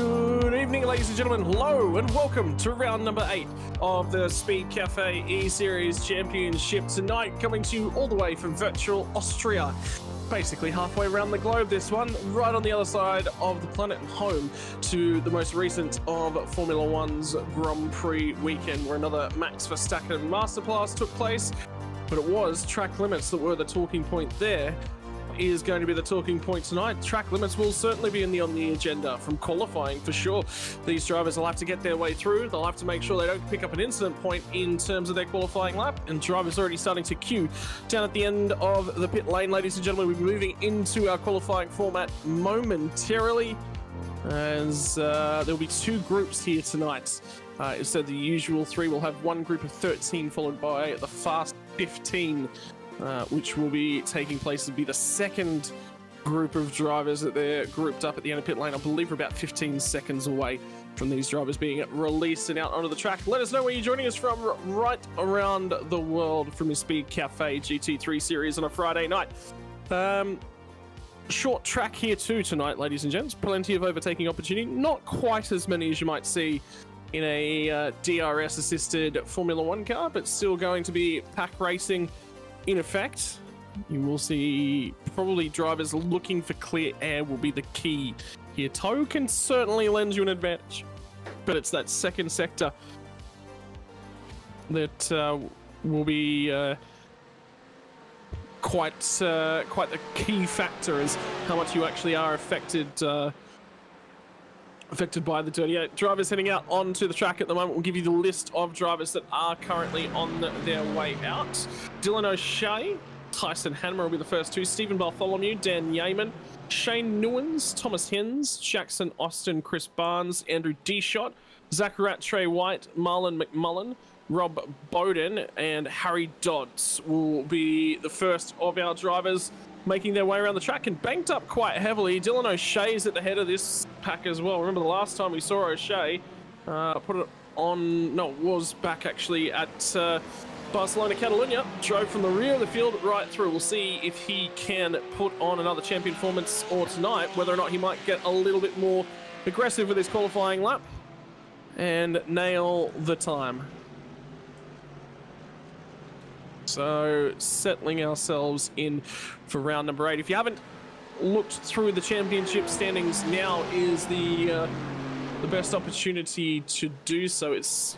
Good evening, ladies and gentlemen. Hello and welcome to round number 8 of the Speedcafe eSeries Championship tonight, coming to you all the way from virtual Austria. Basically halfway around the globe, this one, right on the other side of the planet and home to the most recent of Formula One's Grand Prix weekend, where another Max Verstappen masterclass took place. But it was track limits that were the talking point there. Is going to be the talking point tonight. Track limits will certainly be on the agenda from qualifying for sure. These drivers will have to get their way through. They'll have to make sure they don't pick up an incident point in terms of their qualifying lap, and drivers already starting to queue down at the end of the pit lane. Ladies and gentlemen, we'll be moving into our qualifying format momentarily, as there'll be two groups here tonight. Instead of the usual three, we'll have one group of 13 followed by the fast 15, which will be taking place to be the second group of drivers that they're grouped up at the end of pit lane. I believe we're about 15 seconds away from these drivers being released and out onto the track. Let us know where you're joining us from right around the world from your Speedcafe GT3 series on a Friday night. Short track here too tonight, ladies and gents. Plenty of overtaking opportunity. Not quite as many as you might see in a DRS-assisted Formula One car, but still going to be pack racing in effect. You will see probably drivers looking for clear air will be the key here. Tow can certainly lend you an advantage, but it's that second sector that will be quite the key factor, is how much you actually are affected by the dirty eight. Drivers heading out onto the track at the moment. We'll give you the list of drivers that are currently on their way out. Dylan O'Shea, Tyson Hanmer will be the first two. Stephen Bartholomew, Dan Yeaman, Shane Newens, Thomas Hens, Jackson Austin, Chris Barnes, Andrew Deshot, Zachary Trey White, Marlon McMullen, Rob Bowden, and Harry Dodds will be the first of our drivers making their way around the track, and banked up quite heavily. Dylan O'Shea's at the head of this pack as well. Remember the last time we saw O'Shea put it on, no, it was back actually at Barcelona, Catalunya. Drove from the rear of the field right through. We'll see if he can put on another champion performance or tonight, whether or not he might get a little bit more aggressive with his qualifying lap and nail the time. So settling ourselves in for round number 8. If you haven't looked through the championship standings, now is the best opportunity to do so. It's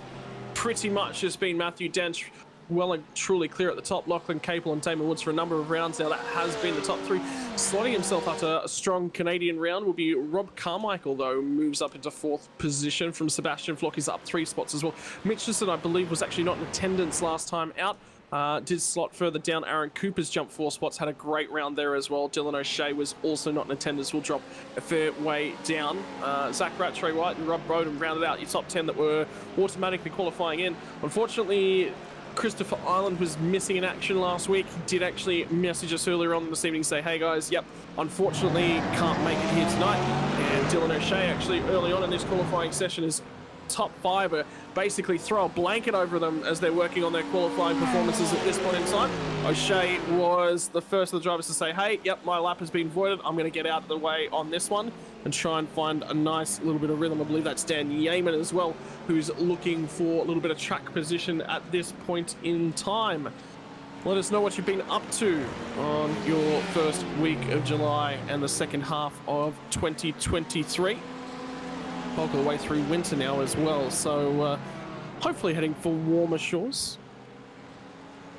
pretty much just been Matthew Dench well and truly clear at the top. Lachlan Capel and Damon Woods for a number of rounds now. That has been the top three. Slotting himself after a strong Canadian round will be Rob Carmichael, though, moves up into 4th position from Sebastian Flock. He's up 3 spots as well. Mitchison, I believe, was actually not in attendance last time out. Did slot further down. Aaron Cooper's jumped 4 spots, had a great round there as well. Dylan O'Shea was also not in attendance, will drop a fair way down. Zach Rattray White and Rob Bowden rounded out your top 10 that were automatically qualifying in. Unfortunately, Christopher Island was missing in action last week. He did actually message us earlier on this evening to say, hey guys, yep, unfortunately can't make it here tonight. And Dylan O'Shea actually early on in this qualifying session is top 5 basically throw a blanket over them as they're working on their qualifying performances at this point in time. O'Shea was the first of the drivers to say, hey, yep, my lap has been voided. I'm going to get out of the way on this one and try and find a nice little bit of rhythm. I believe that's Dan Yeaman as well, who's looking for a little bit of track position at this point in time. Let us know what you've been up to on your first week of July and the second half of 2023. Bulk of the way through winter now as well, so hopefully heading for warmer shores.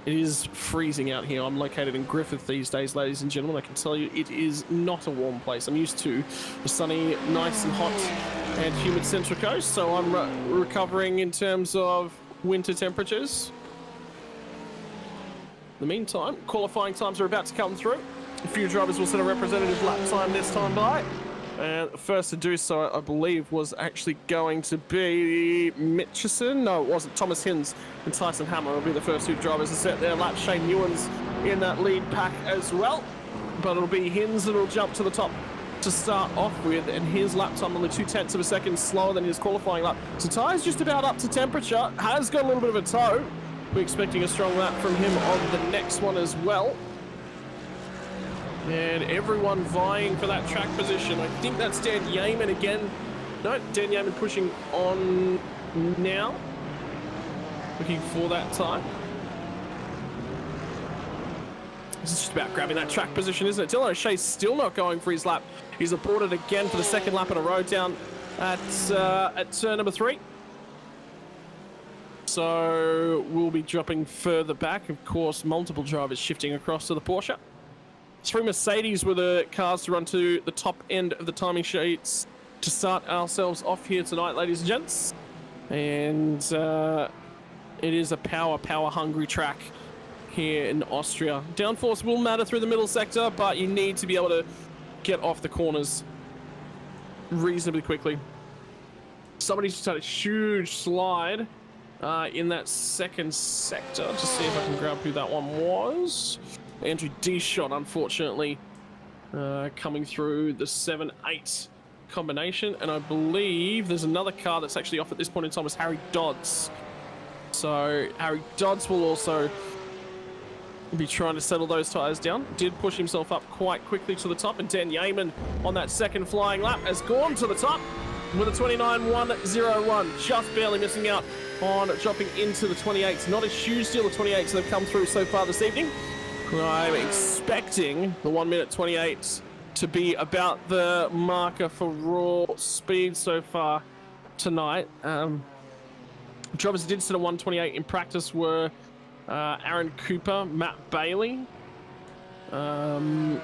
It is freezing out here. I'm located in Griffith these days, ladies and gentlemen. I can tell you it is not a warm place. I'm used to the sunny, nice and hot and humid Central Coast, so I'm recovering in terms of winter temperatures. In the meantime, qualifying times are about to come through. A few drivers will set a representative lap time this time by. And the first to do so, I believe, was actually going to be Mitchison. No, it wasn't. Thomas Hens and Tyson Hanmer will be the first 2 drivers to set their lap. Shane Newens in that lead pack as well. But it'll be Hens that will jump to the top to start off with. And his lap time only 0.2 of a second slower than his qualifying lap. So Ty's just about up to temperature. Has got a little bit of a tow. We're expecting a strong lap from him on the next one as well. And everyone vying for that track position. I think that's Dan Yeaman again No, Dan Yeaman pushing on now. Looking for that time. This is just about grabbing that track position, isn't it? Dylan O'Shea's still not going for his lap. He's aborted again for the second lap in a row down at turn number 3. So we'll be dropping further back. Of course, multiple drivers shifting across to the Porsche. 3 Mercedes were the cars to run to the top end of the timing sheets to start ourselves off here tonight, ladies and gents. And it is a power-hungry track here in Austria. Downforce will matter through the middle sector, but you need to be able to get off the corners reasonably quickly. Somebody's just had a huge slide in that second sector. Just see if I can grab who that one was. Andrew D-Shot, unfortunately, coming through the 7-8 combination. And I believe there's another car that's actually off at this point in time, is Harry Dodds. So Harry Dodds will also be trying to settle those tyres down. Did push himself up quite quickly to the top, and Dan Yeaman on that second flying lap has gone to the top with a 29.101, just barely missing out on dropping into the 28s. Not a huge deal of 28s that have come through so far this evening. I'm expecting the 1:28 to be about the marker for raw speed so far tonight. Drivers who did set a 1:28 in practice were Aaron Cooper, Matt Bailey. Sorry,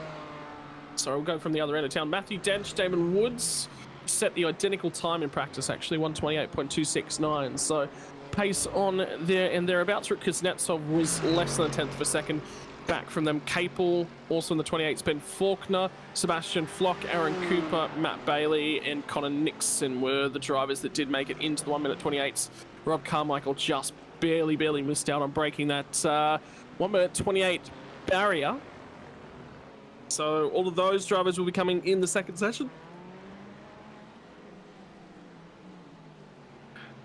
we'll go from the other end of town. Matthew Dench, Damon Woods set the identical time in practice, actually, 1:28.269. So pace on there and thereabouts. Rick Kuznetsov was less than a tenth of a second back from them. Capel, also in the 28s, Ben Faulkner, Sebastian Flock, Aaron Cooper, Matt Bailey, and Connor Nixon were the drivers that did make it into the 1:28s. Rob Carmichael just barely missed out on breaking that 1:28 barrier. So all of those drivers will be coming in the second session.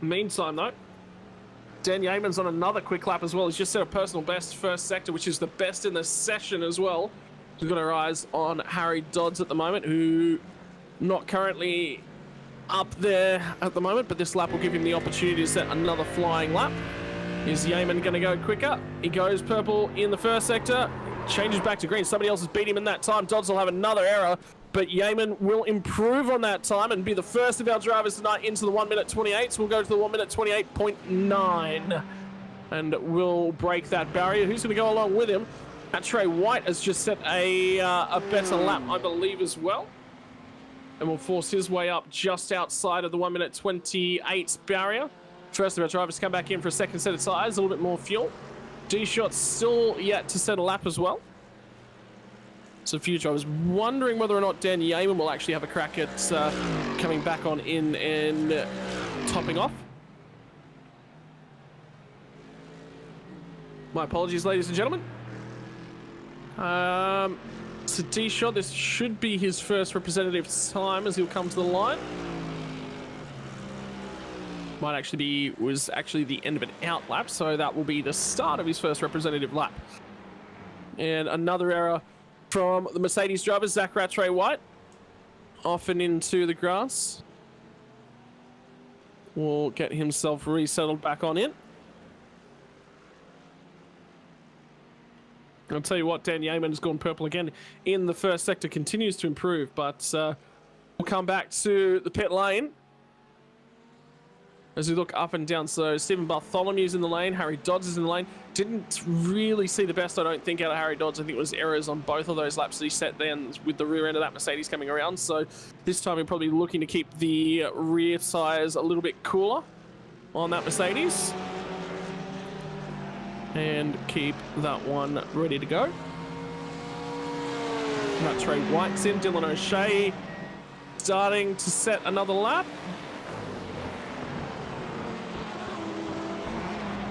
Meantime, though, Dan Yeaman's on another quick lap as well. He's just set a personal best first sector, which is the best in the session as well. We've got our eyes on Harry Dodds at the moment, who not currently up there at the moment, but this lap will give him the opportunity to set another flying lap. Is Yeaman going to go quicker? He goes purple in the first sector, changes back to green. Somebody else has beat him in that time. Dodds will have another error, but Yeaman will improve on that time and be the first of our drivers tonight into the 1:28. We'll go to the 1:28.9 and we'll break that barrier. Who's going to go along with him? Trey White has just set a better lap, I believe, as well. And will force his way up just outside of the 1:28 barrier. First of our drivers come back in for a second set of tyres, a little bit more fuel. D-Shot's still yet to set a lap as well. So a few drivers wondering whether or not Dan Yeaman will actually have a crack at coming back on in and topping off. My apologies, ladies and gentlemen. So D-Shot, this should be his first representative time as he'll come to the line. Was actually the end of an out lap, so that will be the start of his first representative lap. And another error from the Mercedes drivers, Zach Rattray White, off and into the grass. Will get himself resettled back on in. I'll tell you what, Dan Yeaman has gone purple again in the first sector, continues to improve, but we'll come back to the pit lane as we look up and down. So Stephen Bartholomew's in the lane, Harry Dodds is in the lane. Didn't really see the best, I don't think, out of Harry Dodds. I think it was errors on both of those laps that he set then with the rear end of that Mercedes coming around. So this time we're probably looking to keep the rear tyres a little bit cooler on that Mercedes and keep that one ready to go. Trey White's in, Dylan O'Shea starting to set another lap.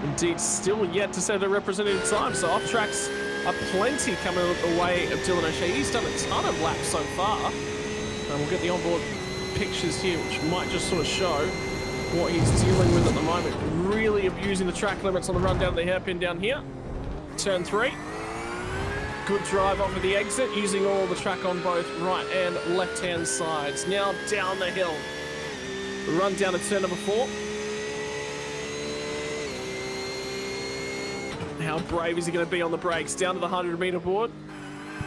Indeed, still yet to set a representative time, so off tracks are plenty coming the way of Dylan O'Shea. He's done a ton of laps so far. And we'll get the onboard pictures here, which might just sort of show what he's dealing with at the moment. Really abusing the track limits on the run down the hairpin down here. Turn 3. Good drive off of the exit, using all the track on both right and left-hand sides. Now down the hill. run down to turn number 4. How brave is he going to be on the brakes? Down to the 100-meter board.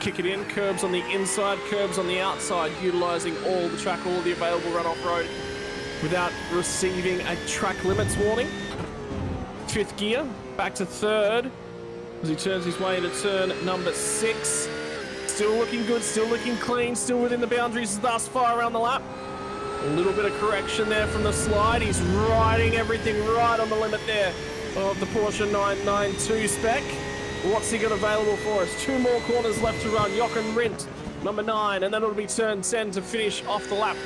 Kick it in. Curbs on the inside, curbs on the outside, utilising all the track, all the available run-off road without receiving a track limits warning. 5th gear, back to 3rd as he turns his way into turn number 6. Still looking good, still looking clean, still within the boundaries thus far around the lap. A little bit of correction there from the slide. He's riding everything right on the limit there of the Porsche 992 spec. What's he got available for us? 2 more corners left to run. Jochen Rindt, number 9, and then it'll be turn 10 to finish off the lap.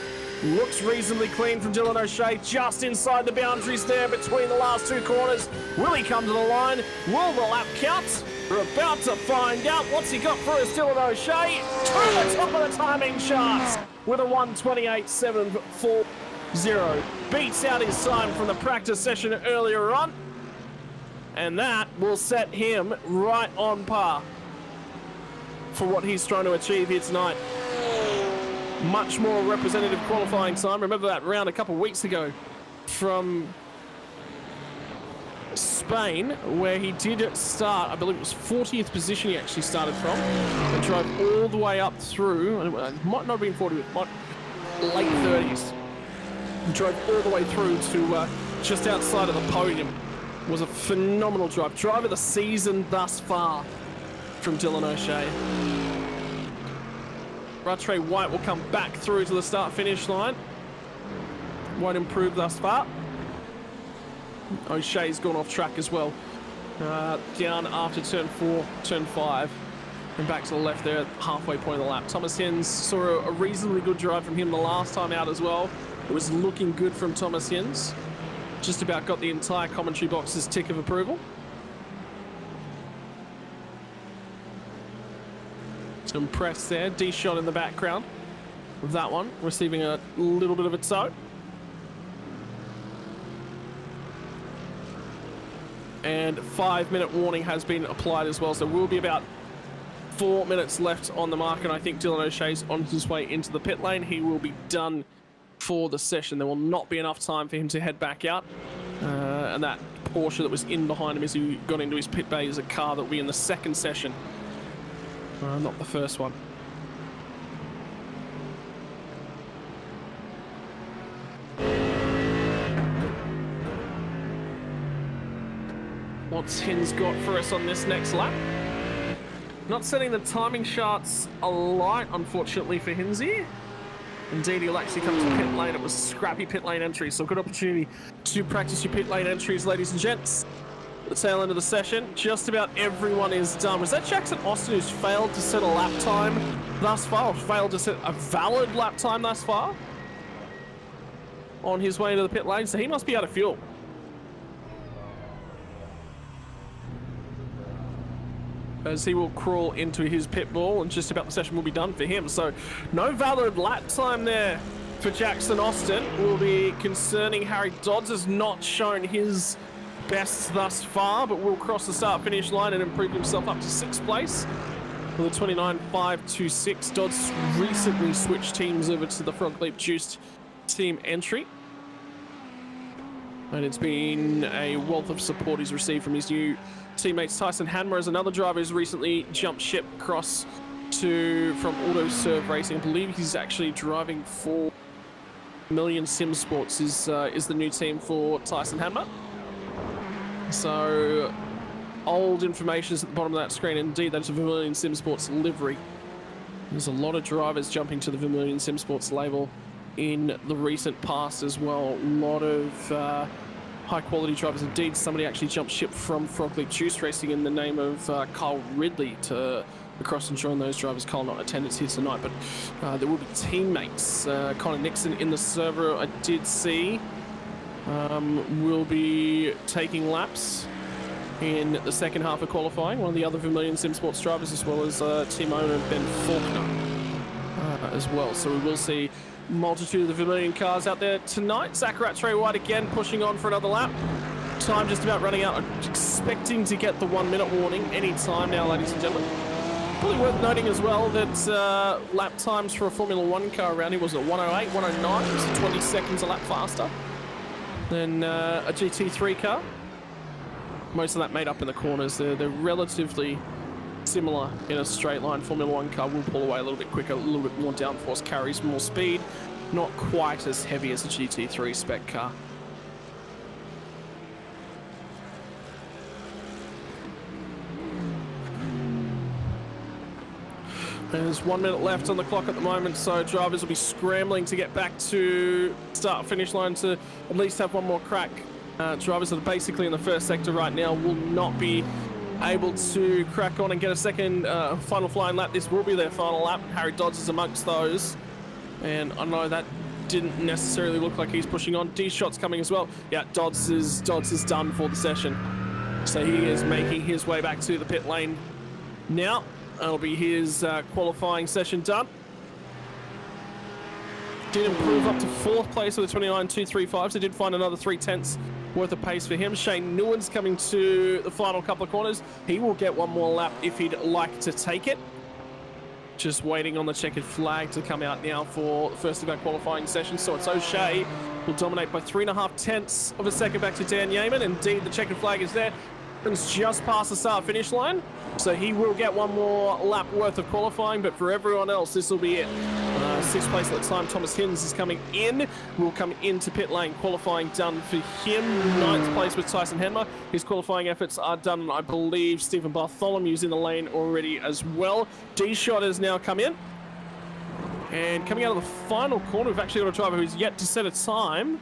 Looks reasonably clean from Dylan O'Shea, just inside the boundaries there between the last 2 corners. Will he come to the line? Will the lap count? We're about to find out. What's he got for us, Dylan O'Shea? To the top of the timing charts with a 1:28.740. Beats out his time from the practice session earlier on. And that will set him right on par for what he's trying to achieve here tonight. Much more representative qualifying time. Remember that round a couple of weeks ago from Spain, where he did start, I believe it was 40th position he actually started from, and drove all the way up through, and it might not have been 40th, late 30s. Drove all the way through to just outside of the podium. Was a phenomenal drive. Drive of the season thus far from Dylan O'Shea. Rattray White will come back through to the start-finish line. Won't improve thus far. O'Shea's gone off track as well. Down after turn 4, turn 5. And back to the left there at halfway point of the lap. Thomas Hens saw a reasonably good drive from him the last time out as well. It was looking good from Thomas Hens. Just about got the entire commentary box's tick of approval. Some press there. D-shot in the background of that one, receiving a little bit of a tow. And 5-minute warning has been applied as well, so we'll be about 4 minutes left on the mark, and I think Dylan O'Shea's on his way into the pit lane. He will be done for the session. There will not be enough time for him to head back out. And that Porsche that was in behind him as he got into his pit bay is a car that will be in the 2nd session, not the 1st one. What's Hens got for us on this next lap? Not setting the timing charts alight, unfortunately, for Hens here. Indeed, he'll actually come to the pit lane. It was scrappy pit lane entry, so good opportunity to practice your pit lane entries, ladies and gents. The tail end of the session, just about everyone is done. Was that Jackson Austin who's failed to set a lap time thus far, or failed to set a valid lap time thus far on his way into the pit lane? So he must be out of fuel. As he will crawl into his pit ball, and just about the session will be done for him. So no valid lap time there for Jackson Austin. Will be concerning. Harry Dodds has not shown his best thus far, but will cross the start-finish line and improve himself up to 6th place with a 29.526. Dodds recently switched teams over to the Frog Leap Juiced team entry, and it's been a wealth of support he's received from his new teammates. Tyson Hanmer is another driver who's recently jumped ship across from Auto Serve Racing. I believe he's actually driving for Vermilion Sim Sports is the new team for Tyson Hanmer. So old information is at the bottom of that screen. Indeed, that's a Vermilion Sim Sports livery. There's a lot of drivers jumping to the Vermilion Sim Sports label in the recent past as well. A lot of high-quality drivers. Indeed, somebody actually jumped ship from Frog Leap Juice Racing in the name of Kyle Ridley to across and join those drivers. Kyle not in attendance here tonight, but there will be teammates. Connor Nixon in the server, I did see, will be taking laps in the 2nd half of qualifying. One of the other Vermilion Sim Sports drivers, as well as team owner Ben Faulkner as well. So we will see multitude of the Vermilion cars out there tonight. Zach Rattray White again pushing on for another lap. Time just about running out. I'm expecting to get the 1-minute warning any time now, ladies and gentlemen. probably worth noting as well that lap times for a Formula 1 car around here was at 108, 109, so 20 seconds a lap faster than a GT3 car. Most of that made up in the corners. They're relatively similar in a straight line. Formula 1 car will pull away a little bit quicker, a little bit more downforce, carries more speed, not quite as heavy as a GT3 spec car. There's 1 minute left on the clock at the moment, so drivers will be scrambling to get back to start-finish line to at least have one more crack. Drivers that are basically in the first sector right now will not be able to crack on and get a second final flying lap. This will be their final lap. Harry Dodds is amongst those. And I know that didn't necessarily look like he's pushing on. D-Shot's coming as well. Yeah, Dodds is done for the session. So he is making his way back to the pit lane now. That'll be his qualifying session done. Did improve up to 4th place with a 29.235, so did find another 3/10 worth of pace for him. Shane Newen's coming to the final couple of corners. He will get one more lap if he'd like to take it. Just waiting on the checkered flag to come out now for the first of our qualifying session. So it's O'Shea will dominate by 3.5 of a second back to Dan Yeaman. Indeed, the checkered flag is there. It's just past the start-finish line, so he will get one more lap worth of qualifying, but for everyone else, this will be it. 6th place at the time, Thomas Hinds is coming in, will come into pit lane, qualifying done for him. 9th place with Tyson Henmer. His qualifying efforts are done, and I believe Stephen Bartholomew's in the lane already as well. D-Shot has now come in, and coming out of the final corner, we've actually got a driver who's yet to set a time.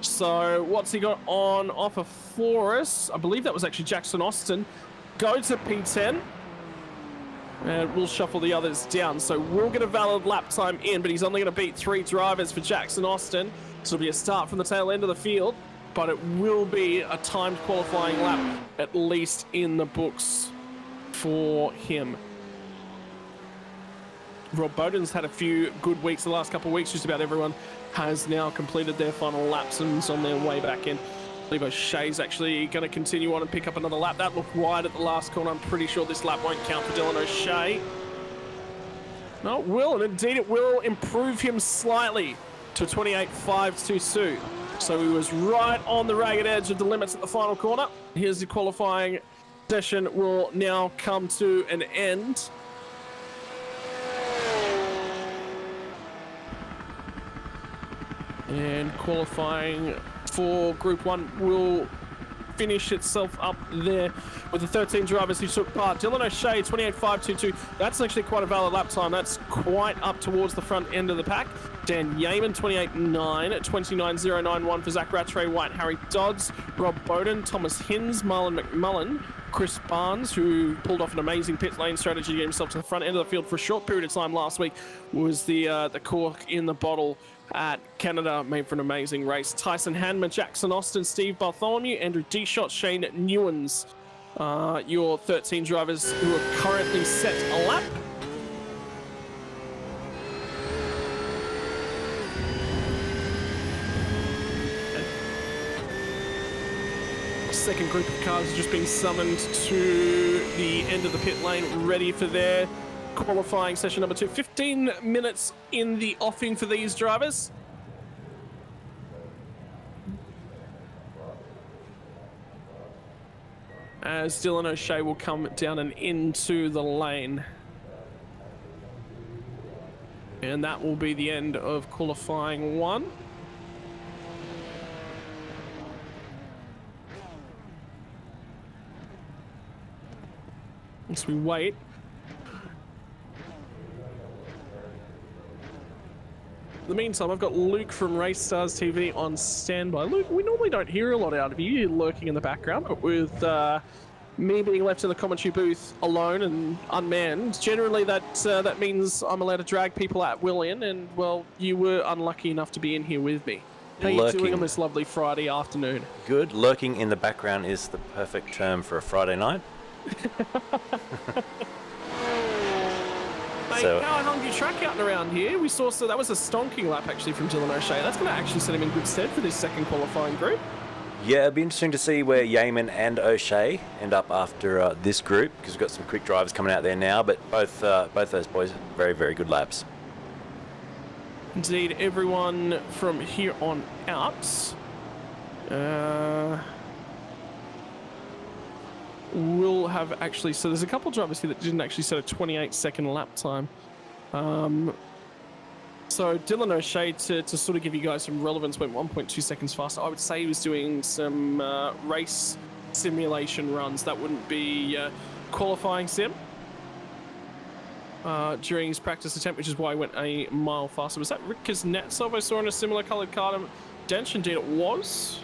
So what's he got on offer for us? I believe that was actually Jackson Austin. Go to P10. And we'll shuffle the others down. So we'll get a valid lap time in, but he's only going to beat 3 drivers for Jackson Austin. So it'll be a start from the tail end of the field, but it will be a timed qualifying lap, at least in the books for him. Rob Bowden's had a few good weeks the last couple of weeks. Just about everyone has now completed their final laps and is on their way back in. I believe O'Shea's actually going to continue on and pick up another lap. That looked wide at the last corner. I'm pretty sure this lap won't count for Dylan O'Shea. No, it will, and indeed it will improve him slightly to 28.522. So he was right on the ragged edge of the limits at the final corner. Here's the qualifying session will now come to an end. And qualifying for Group 1 will finish itself up there with the 13 drivers who took part. Dylan O'Shea, 28.522. That's actually quite a valid lap time. That's quite up towards the front end of the pack. Dan Yeaman, 28.9. 29.091 for Zach Rattray White, Harry Dodds, Rob Bowden, Thomas Hinds, Marlon McMullen, Chris Barnes, who pulled off an amazing pit lane strategy to get himself to the front end of the field for a short period of time last week, was the cork in the bottle at Canada. Made for an amazing race. Tyson Hanman, Jackson Austin, Steve Bartholomew, Andrew D-Shot, Shane Newens. Your 13 drivers who are currently set a lap. Second group of cars has just been summoned to the end of the pit lane, ready for their qualifying session number 2. 15 minutes in the offing for these drivers. As Dylan O'Shea will come down and into the lane. And that will be the end of qualifying 1. As we wait. In the meantime, I've got Luke from Race Stars TV on standby. Luke, we normally don't hear a lot out of you. You're lurking in the background, but with me being left in the commentary booth alone and unmanned, generally that means I'm allowed to drag people at will in, and, well, you were unlucky enough to be in here with me. How are you doing on this lovely Friday afternoon? Good. Lurking in the background is the perfect term for a Friday night. Mate, So, how long you track out and around here? We saw, so that was a stonking lap actually from Dylan O'Shea. That's going to actually set him in good stead for this second qualifying group. Yeah, it'd be interesting to see where Yeaman and O'Shea end up after this group, because we've got some quick drivers coming out there now, but both those boys, very, very good laps. Indeed, everyone from here on out will have actually... So there's a couple of drivers here that didn't actually set a 28-second lap time. So Dylan O'Shea, to sort of give you guys some relevance, went 1.2 seconds faster. I would say he was doing some race simulation runs. That wouldn't be qualifying sim during his practice attempt, which is why he went a mile faster. Was that Rick Kuznetsov I saw in a similar coloured car to Dench? Indeed it was.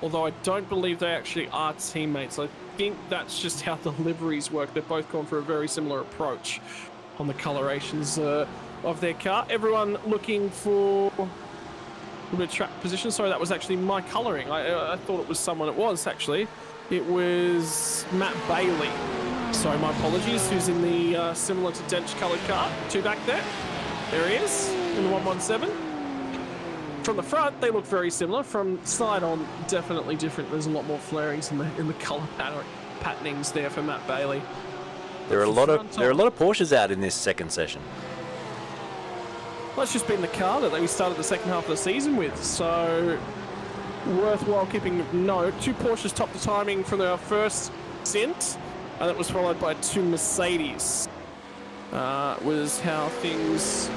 Although I don't believe they actually are teammates. I think that's just how the liveries work. They've both gone for a very similar approach on the colorations of their car. Everyone looking for a little bit of track position. Sorry, that was actually my colouring. I thought it was someone. It was actually. It was Matt Bailey. Sorry, my apologies. Who's in the similar to Dench coloured car. Two back there. There he is in the 117. From the front, they look very similar. From side on, definitely different. There's a lot more flarings in the colour patternings there for Matt Bailey. There are a lot of Porsches out in this second session. Well, that's just been the car that we started the second half of the season with, so worthwhile keeping note. 2 Porsches topped the timing for their first stint, and that was followed by 2 Mercedes. Was how things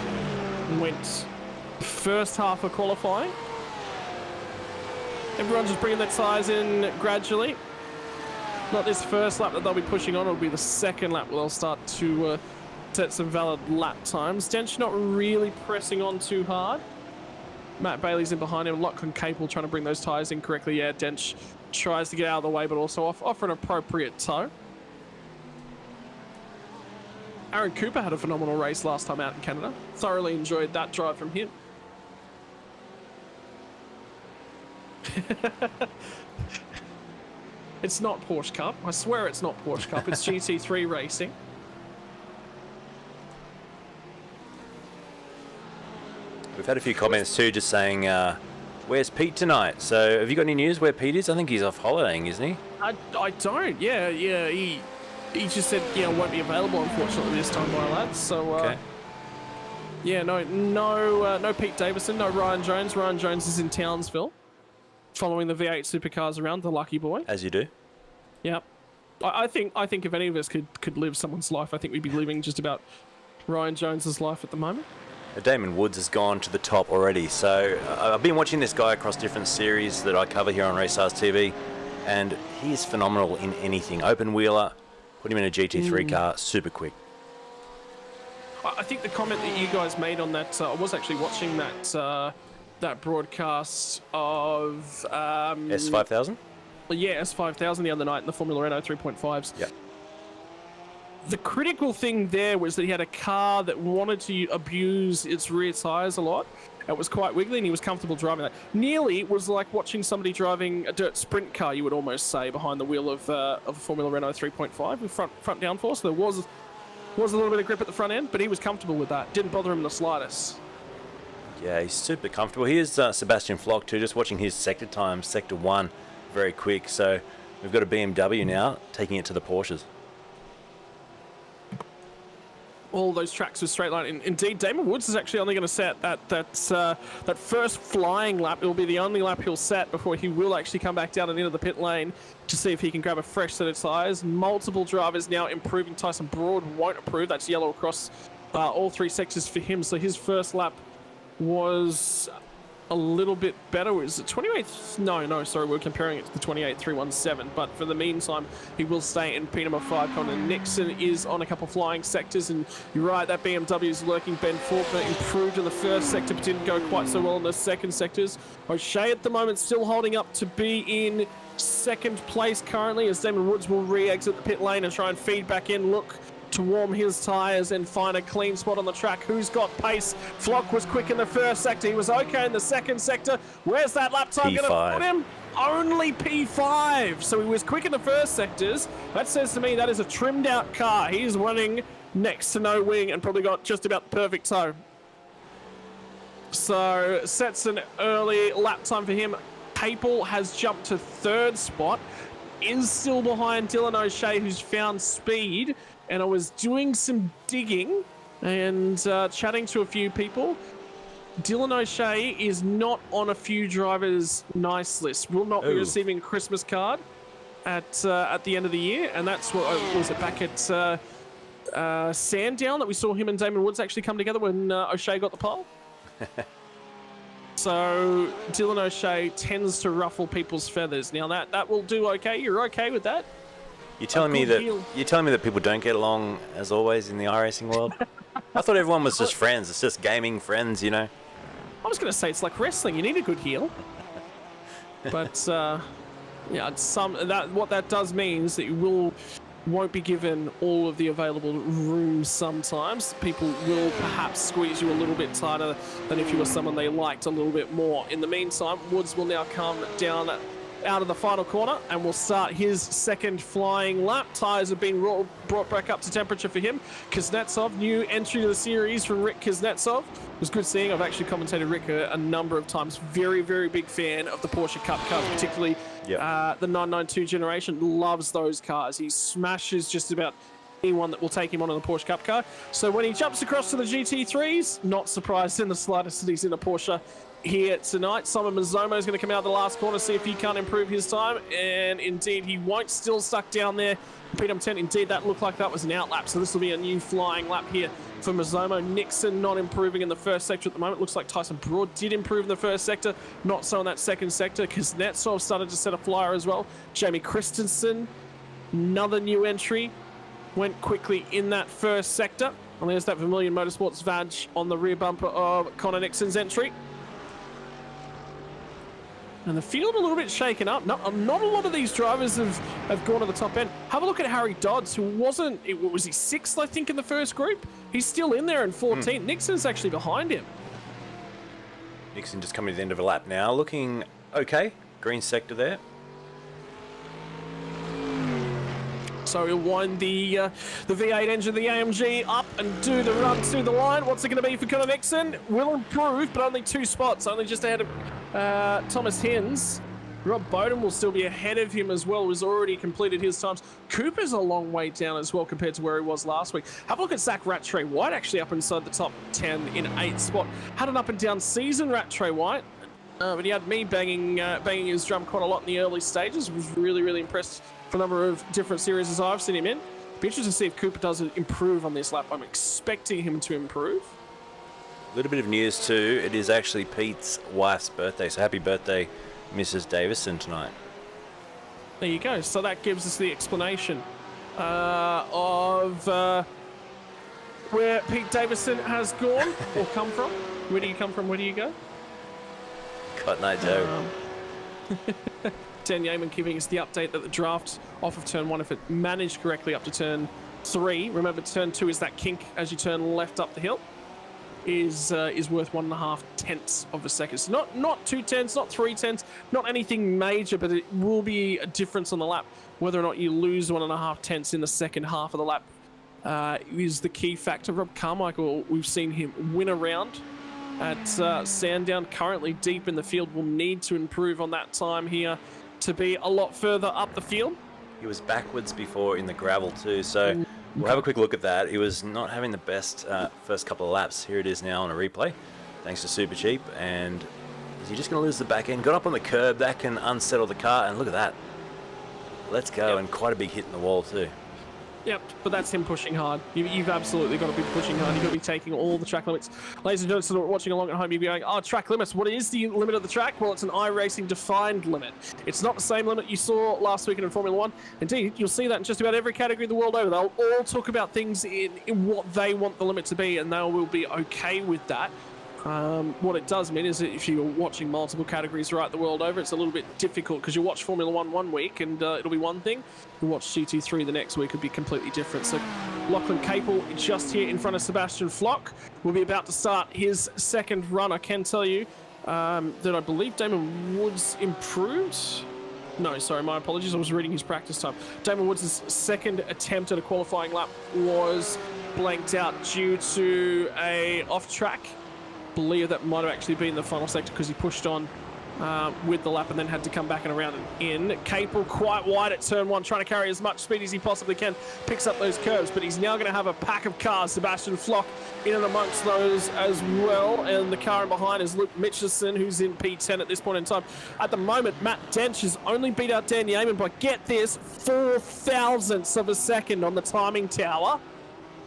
went first half of qualifying. Everyone's just bringing their tyres in gradually. Not this first lap that they'll be pushing on, it'll be the second lap where they'll start to set some valid lap times. Dench not really pressing on too hard. Matt Bailey's in behind him. Lachlan Capel trying to bring those tyres in correctly. Yeah, Dench tries to get out of the way, but also offer an appropriate tow. Aaron Cooper had a phenomenal race last time out in Canada. Thoroughly enjoyed that drive from him. It's not Porsche Cup. I swear it's not Porsche Cup. It's GT3 racing. We've had a few comments too, just saying, where's Pete tonight? So have you got any news where Pete is? I think he's off holidaying, isn't he? I don't. Yeah. He just said, won't be available, unfortunately, this time, my lads. So, okay. Yeah, no Pete Davison, no Ryan Jones. Ryan Jones is in Townsville, following the V8 supercars around, the lucky boy. As you do. Yep. I think if any of us could live someone's life, I think we'd be living just about Ryan Jones's life at the moment. Damon Woods has gone to the top already. So I've been watching this guy across different series that I cover here on Racers TV, and he is phenomenal in anything. Open wheeler, put him in a GT3 car, super quick. I think the comment that you guys made on that, I was actually watching that broadcast of S5000? Yeah, S5000 the other night in the Formula Renault 3.5s. Yep. The critical thing there was that he had a car that wanted to abuse its rear tyres a lot. It was quite wiggly and he was comfortable driving that. Nearly was like watching somebody driving a dirt sprint car, you would almost say, behind the wheel of a Formula Renault 3.5 with front downforce. So there was a little bit of grip at the front end, but he was comfortable with that. Didn't bother him in the slightest. Yeah, he's super comfortable. Here's Sebastian Flock too, just watching his sector time, sector 1, very quick. So we've got a BMW now taking it to the Porsches. All those tracks with straight line. Indeed, Damon Woods is actually only going to set that first flying lap. It will be the only lap he'll set before he will actually come back down and into the pit lane to see if he can grab a fresh set of tyres. Multiple drivers now improving. Tyson Broad won't approve. That's yellow across all 3 sectors for him. So his first lap was a little bit better. Was it 28th? No, sorry, we're comparing it to the 28.317. But for the meantime, he will stay in P number 5. Connor Nixon is on a couple flying sectors, and you're right, that BMW is lurking. Ben Faulkner improved in the first sector, but didn't go quite so well in the second sectors. O'Shea at the moment still holding up to be in second place currently, as Damon Woods will re-exit the pit lane and try and feed back in. Look to warm his tyres and find a clean spot on the track. Who's got pace? Flock was quick in the first sector. He was okay in the second sector. Where's that lap time going to put him? Only P5. So he was quick in the first sectors. That says to me that is a trimmed out car. He's running next to no wing and probably got just about the perfect tow. So sets an early lap time for him. Capel has jumped to 3rd spot, is still behind Dylan O'Shea, who's found speed. And I was doing some digging and chatting to a few people. Dylan O'Shea is not on a few drivers' nice list. Will not be receiving a Christmas card at the end of the year, and that's what was it back at Sandown that we saw him and Damon Woods actually come together when O'Shea got the pole. So Dylan O'Shea tends to ruffle people's feathers. Now that will do okay. You're okay with that? You're telling me that people don't get along as always in the iRacing world? I thought everyone was just friends. It's just gaming friends, you know. I was going to say it's like wrestling. You need a good heel. But yeah, what that does mean is that you won't be given all of the available rooms sometimes. People will perhaps squeeze you a little bit tighter than if you were someone they liked a little bit more. In the meantime, Woods will now come down out of the final corner and will start his 2nd flying lap. Tyres have been brought back up to temperature for him. Kuznetsov, new entry to the series from Rick Kuznetsov. It was good seeing. I've actually commentated Rick a number of times. Very, very big fan of the Porsche Cup cars, particularly the 992 generation. Loves those cars. He smashes just about anyone that will take him on in the Porsche Cup car. So when he jumps across to the GT3s, not surprised in the slightest that he's in a Porsche here tonight. Simon Mazzomo is going to come out of the last corner, see if he can't improve his time, and indeed he won't. Still stuck down there. P10, indeed that looked like that was an outlap, so this will be a new flying lap here for Mazzomo. Nixon not improving in the 1st sector at the moment. Looks like Tyson Broad did improve in the 1st sector, not so in that 2nd sector. Kuznetsov started to set a flyer as well. Jamie Christensen, another new entry, went quickly in that 1st sector. And there's that Vermilion Motorsports badge on the rear bumper of Connor Nixon's entry. And the field a little bit shaken up. Not a lot of these drivers have gone to the top end. Have a look at Harry Dodds, who was he 6th, I think, in the 1st group? He's still in there in 14th. Nixon's actually behind him. Nixon just coming to the end of a lap now. Looking okay. Green sector there. So he'll wind the V8 engine, the AMG, up and do the run to the line. What's it going to be for Connor Nixon? Will improve, but only 2 spots, only just ahead of Thomas Hens. Rob Bowden will still be ahead of him as well, who's already completed his times. Cooper's a long way down as well compared to where he was last week. Have a look at Zach Rattray White, actually up inside the top 10 in 8th spot. Had an up and down season, Rattray White. But he had me banging his drum quite a lot in the early stages. Was really, really impressed for a number of different series as I've seen him in. Be interested to see if Cooper does improve on this lap. I'm expecting him to improve. A little bit of news too. It is actually Pete's wife's birthday, so happy birthday, Mrs. Davison, tonight. There you go. So that gives us the explanation of where Pete Davison has gone or come from. Where do you come from? Where do you go? Cotton Eye Joe. Dan Yeaman giving us the update that the draft off of turn 1, if it managed correctly up to turn 3, remember turn 2 is that kink as you turn left up the hill, is worth 1.5 tenths of a second. So not 2 tenths, not 3 tenths, not anything major, but it will be a difference on the lap. Whether or not you lose 1.5 tenths in the second half of the lap is the key factor. Rob Carmichael, we've seen him win a round at Sandown, currently deep in the field, will need to improve on that time here to be a lot further up the field. He was backwards before in the gravel too, so we'll have a quick look at that. He was not having the best first couple of laps. Here it is now on a replay, thanks to Super Cheap. And is he just going to lose the back end? Got up on the curb, that can unsettle the car, and look at that. Let's go, and quite a big hit in the wall too. Yep, but that's him pushing hard. You've absolutely got to be pushing hard. You've got to be taking all the track limits. Ladies and gentlemen, watching along at home, you'll be going, oh, track limits. What is the limit of the track? Well, it's an iRacing defined limit. It's not the same limit you saw last weekend in Formula 1. Indeed, you'll see that in just about every category the world over. They'll all talk about things in what they want the limit to be, and they will be okay with that. What it does mean is that if you're watching multiple categories right the world over, it's a little bit difficult because you watch Formula 1 one week and it'll be one thing. You watch GT3 the next week, it'll be completely different. So Lachlan Capel just here in front of Sebastian Flock will be about to start his second run. I can tell you that I believe Damon Woods improved. No, sorry, my apologies. I was reading his practice time. Damon Woods' second attempt at a qualifying lap was blanked out due to a off-track. Believe that might have actually been the final sector because he pushed on with the lap and then had to come back and around and in. Capel quite wide at turn 1, trying to carry as much speed as he possibly can, picks up those curves, but he's now going to have a pack of cars. Sebastian Flock in and amongst those as well, and the car in behind is Luke Mitchelson, who's in P10 at this point in time. At the moment, Matt Dench has only beat out Dan Yeaman by, get this, 4 thousandths of a second on the timing tower.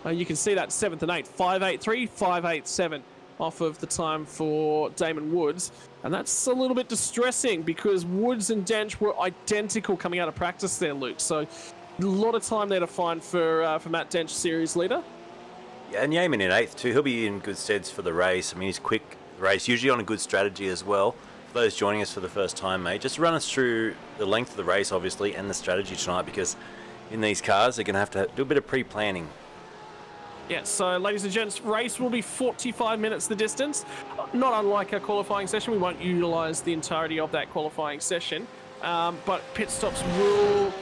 You can see that 7th and 8th, 5.83, 5.87 off of the time for Damon Woods. And that's a little bit distressing because Woods and Dench were identical coming out of practice there, Luke. So a lot of time there to find for Matt Dench, series leader. Yeah, and Yeaman in 8th too. He'll be in good steads for the race. I mean, he's quick race, usually on a good strategy as well. For those joining us for the first time, mate, just run us through the length of the race, obviously, and the strategy tonight, because in these cars, they're going to have to do a bit of pre-planning. Yeah, so ladies and gents, race will be 45 minutes the distance. Not unlike our qualifying session, we won't utilise the entirety of that qualifying session, but pit stops will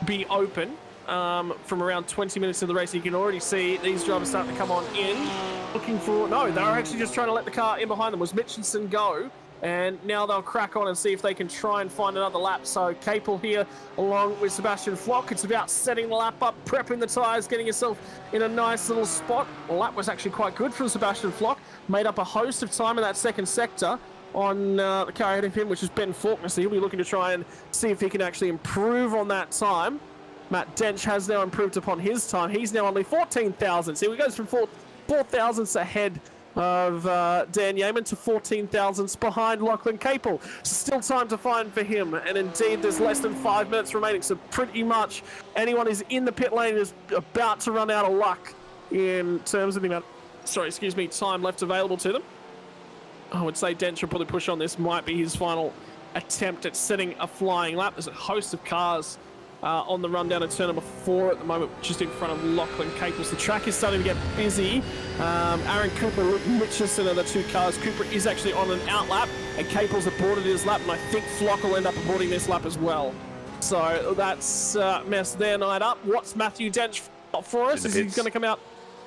be open from around 20 minutes of the race. You can already see these drivers starting to come on in, looking for, no, they're actually just trying to let the car in behind them. Was Mitchelson go? And now they'll crack on and see if they can try and find another lap. So Capel here along with Sebastian Flock. It's about setting the lap up, prepping the tyres, getting yourself in a nice little spot. The lap was actually quite good from Sebastian Flock. Made up a host of time in that second sector on the car ahead of him, which is Ben Faulkner. So he'll be looking to try and see if he can actually improve on that time. Matt Dench has now improved upon his time. He's now only 14 thousandths. Here he goes from 4 thousandths ahead of Dan Yeaman to 14 thousandths behind Lachlan Capel. Still time to find for him, and indeed there's less than 5 minutes remaining, so pretty much anyone who's in the pit lane is about to run out of luck in terms of the amount, time left available to them. I would say Dench will probably push on. This might be his final attempt at setting a flying lap. There's a host of cars on the run down at turn number 4 at the moment, just in front of Lachlan Capel. The track is starting to get busy. Aaron Cooper, Luke Mitchelson are the 2 cars. Cooper is actually on an out lap, and Capel's aborted his lap, and I think Flock will end up aborting this lap as well. So that's messed their night up. What's Matthew Dench for us? Is he going to come out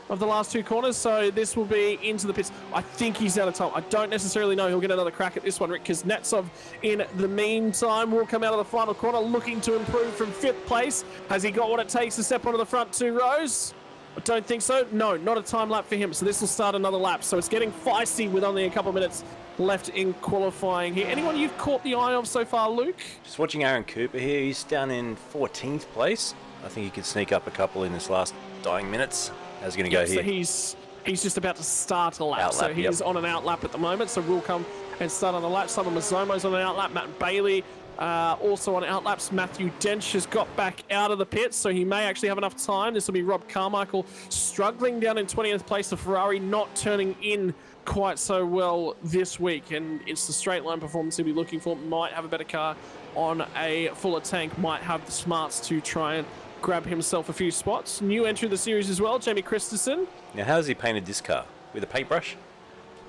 of the last 2 corners? So this will be into the pits. I think he's out of time. I don't necessarily know he'll get another crack at this one, Rick, because Kuznetsov in the meantime will come out of the final corner looking to improve from 5th place. Has he got what it takes to step onto the front 2 rows? I don't think so. No, not a time lap for him. So this will start another lap. So it's getting feisty with only a couple of minutes left in qualifying here. Anyone you've caught the eye of so far, Luke? Just watching Aaron Cooper here. He's down in 14th place. I think he could sneak up a couple in this last dying minutes. How's he going to go here? So he's just about to start a lap. So he's on an out lap at the moment. So we'll come and start on the lap. Simon Mazzomo's on an out lap. Matt Bailey also on out laps. Matthew Dench has got back out of the pits, so he may actually have enough time. This will be Rob Carmichael struggling down in 20th place. The Ferrari not turning in quite so well this week, and it's the straight line performance he'll be looking for. Might have a better car on a fuller tank. Might have the smarts to try and grab himself a few spots. New entry of the series as well, Jamie Christensen. Now, how has he painted this car? With a paintbrush?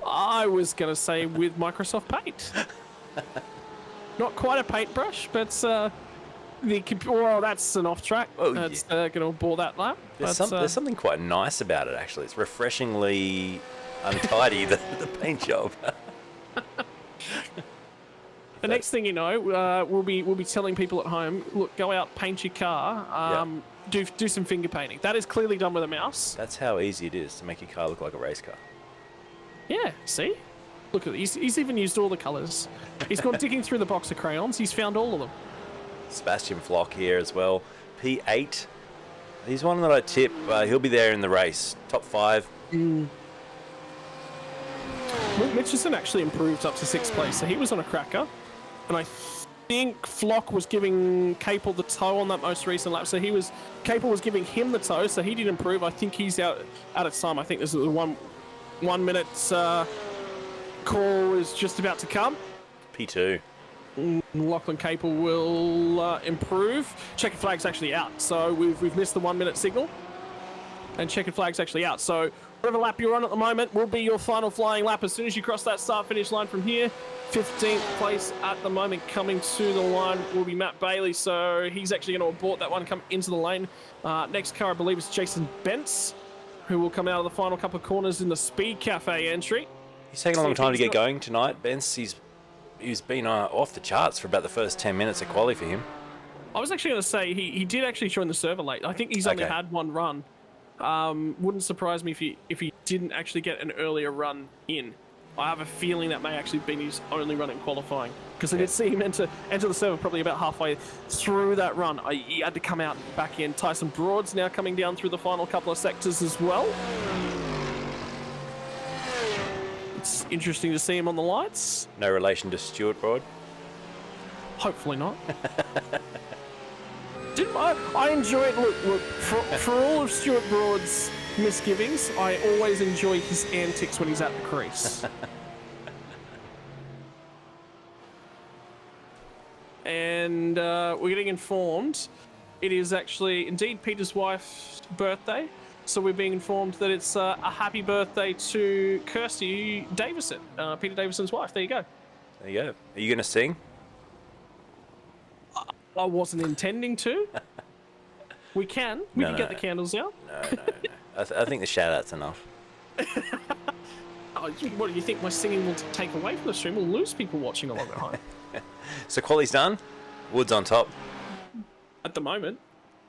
I was going to say with Microsoft Paint. Not quite a paintbrush, but well, that's an off track. Oh, that's going to bore that lap. There's something quite nice about it, actually. It's refreshingly untidy, the paint job. The next thing you know, we'll be telling people at home, look, go out, paint your car, do some finger painting. That is clearly done with a mouse. That's how easy it is to make your car look like a race car. Yeah, see? Look at it. He's even used all the colours. He's gone digging through the box of crayons. He's found all of them. Sebastian Flock here as well. P8. He's one that I tip. He'll be there in the race. Top 5. Luke Mitchelson actually improved up to 6th place, so he was on a cracker. And I think Flock was giving Capel the toe on that most recent lap. So Capel was giving him the toe, so he did improve. I think he's out of time. I think this is the 1 minute call is just about to come. P2. Lachlan Capel will improve. Checkered flag's actually out, so we've missed the 1 minute signal. And checkered flag's actually out. So whatever lap you're on at the moment will be your final flying lap as soon as you cross that start-finish line from here. 15th place at the moment. Coming to the line will be Matt Bailey, so he's actually going to abort that one, come into the lane. Next car, I believe, is Jason Bentz, who will come out of the final couple of corners in the Speedcafe entry. He's taking a long time to get going tonight, Bentz. He's he's been off the charts for about the first 10 minutes of quali for him. I was actually going to say he did actually join the server late. I think he's only had one run. Wouldn't surprise me if he didn't actually get an earlier run in. I have a feeling that may actually have been his only run in qualifying, because I did see him enter the server probably about halfway through that run. He had to come out back in. Tyson Broad's now coming down through the final couple of sectors as well. It's interesting to see him on the lights. No relation to Stuart Broad? Hopefully not. I enjoy it. Look, for all of Stuart Broad's misgivings, I always enjoy his antics when he's at the crease. And we're getting informed it is actually indeed Peter's wife's birthday. So we're being informed that it's a happy birthday to Kirsty Davison, Peter Davison's wife. There you go. There you go. Are you going to sing? I wasn't intending to. We can get the candles out. No. I think the shout-out's enough. What do you think my singing will take away from the stream? We'll lose people watching along at home. So quali's done. Wood's on top. At the moment.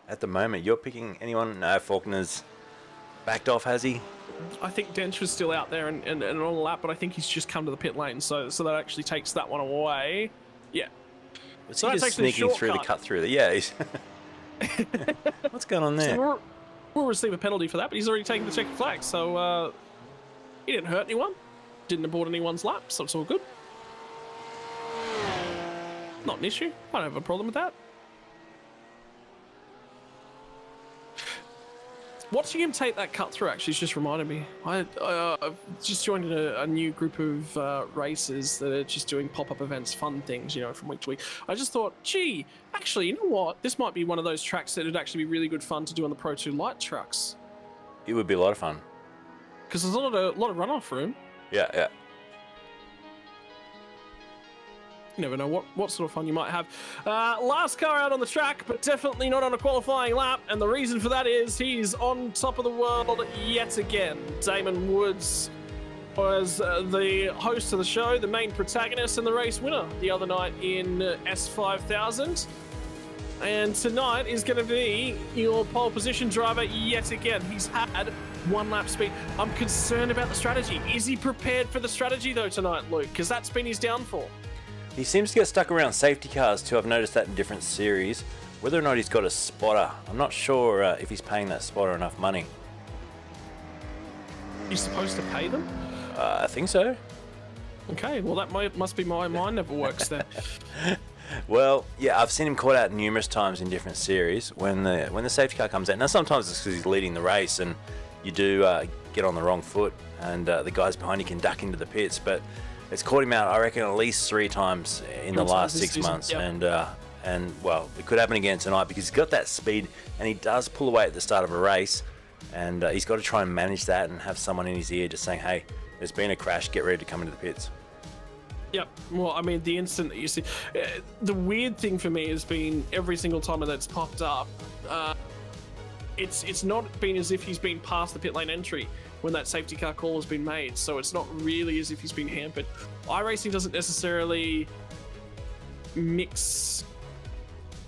At the moment, you're picking anyone? No, Faulkner's backed off, has he? I think Dench was still out there and on the lap, but I think he's just come to the pit lane, so that actually takes that one away. Yeah. So he's just sneaking through the cut through. Yeah, he's... What's going on there? So we'll receive a penalty for that, but he's already taken the checkered flag, so he didn't hurt anyone, didn't abort anyone's lap, so it's all good. Not an issue. I don't have a problem with that. Watching him take that cut through actually has just reminded me. I've just joined a new group of racers that are just doing pop-up events, fun things, from week to week. I just thought, gee, actually, you know what? This might be one of those tracks that would actually be really good fun to do on the Pro 2 light trucks. It would be a lot of fun. Because there's a lot of runoff room. Yeah. You never know what sort of fun you might have. Last car out on the track, but definitely not on a qualifying lap, and the reason for that is he's on top of the world yet again. Damon Woods was the host of the show, the main protagonist and the race winner the other night in S5000. And tonight is going to be your pole position driver yet again. He's had one lap speed. I'm concerned about the strategy. Is he prepared for the strategy though tonight, Luke? Because that's been his downfall. He seems to get stuck around safety cars too. I've noticed that in different series. Whether or not he's got a spotter, I'm not sure if he's paying that spotter enough money. You're supposed to pay them? I think so. Okay, well that must be my mind never works there. Well, yeah, I've seen him caught out numerous times in different series when the safety car comes out. Now sometimes it's because he's leading the race and you do get on the wrong foot and the guys behind you can duck into the pits, but it's caught him out, I reckon, at least 3 times in the last 6 months. Yep. And well, it could happen again tonight because he's got that speed and he does pull away at the start of a race, and he's got to try and manage that and have someone in his ear just saying, hey, there's been a crash, get ready to come into the pits. Yep. Well, I mean, the instant that you see... the weird thing for me has been every single time that's popped up, it's not been as if he's been past the pit lane entry when that safety car call has been made, so it's not really as if he's been hampered. iRacing doesn't necessarily mix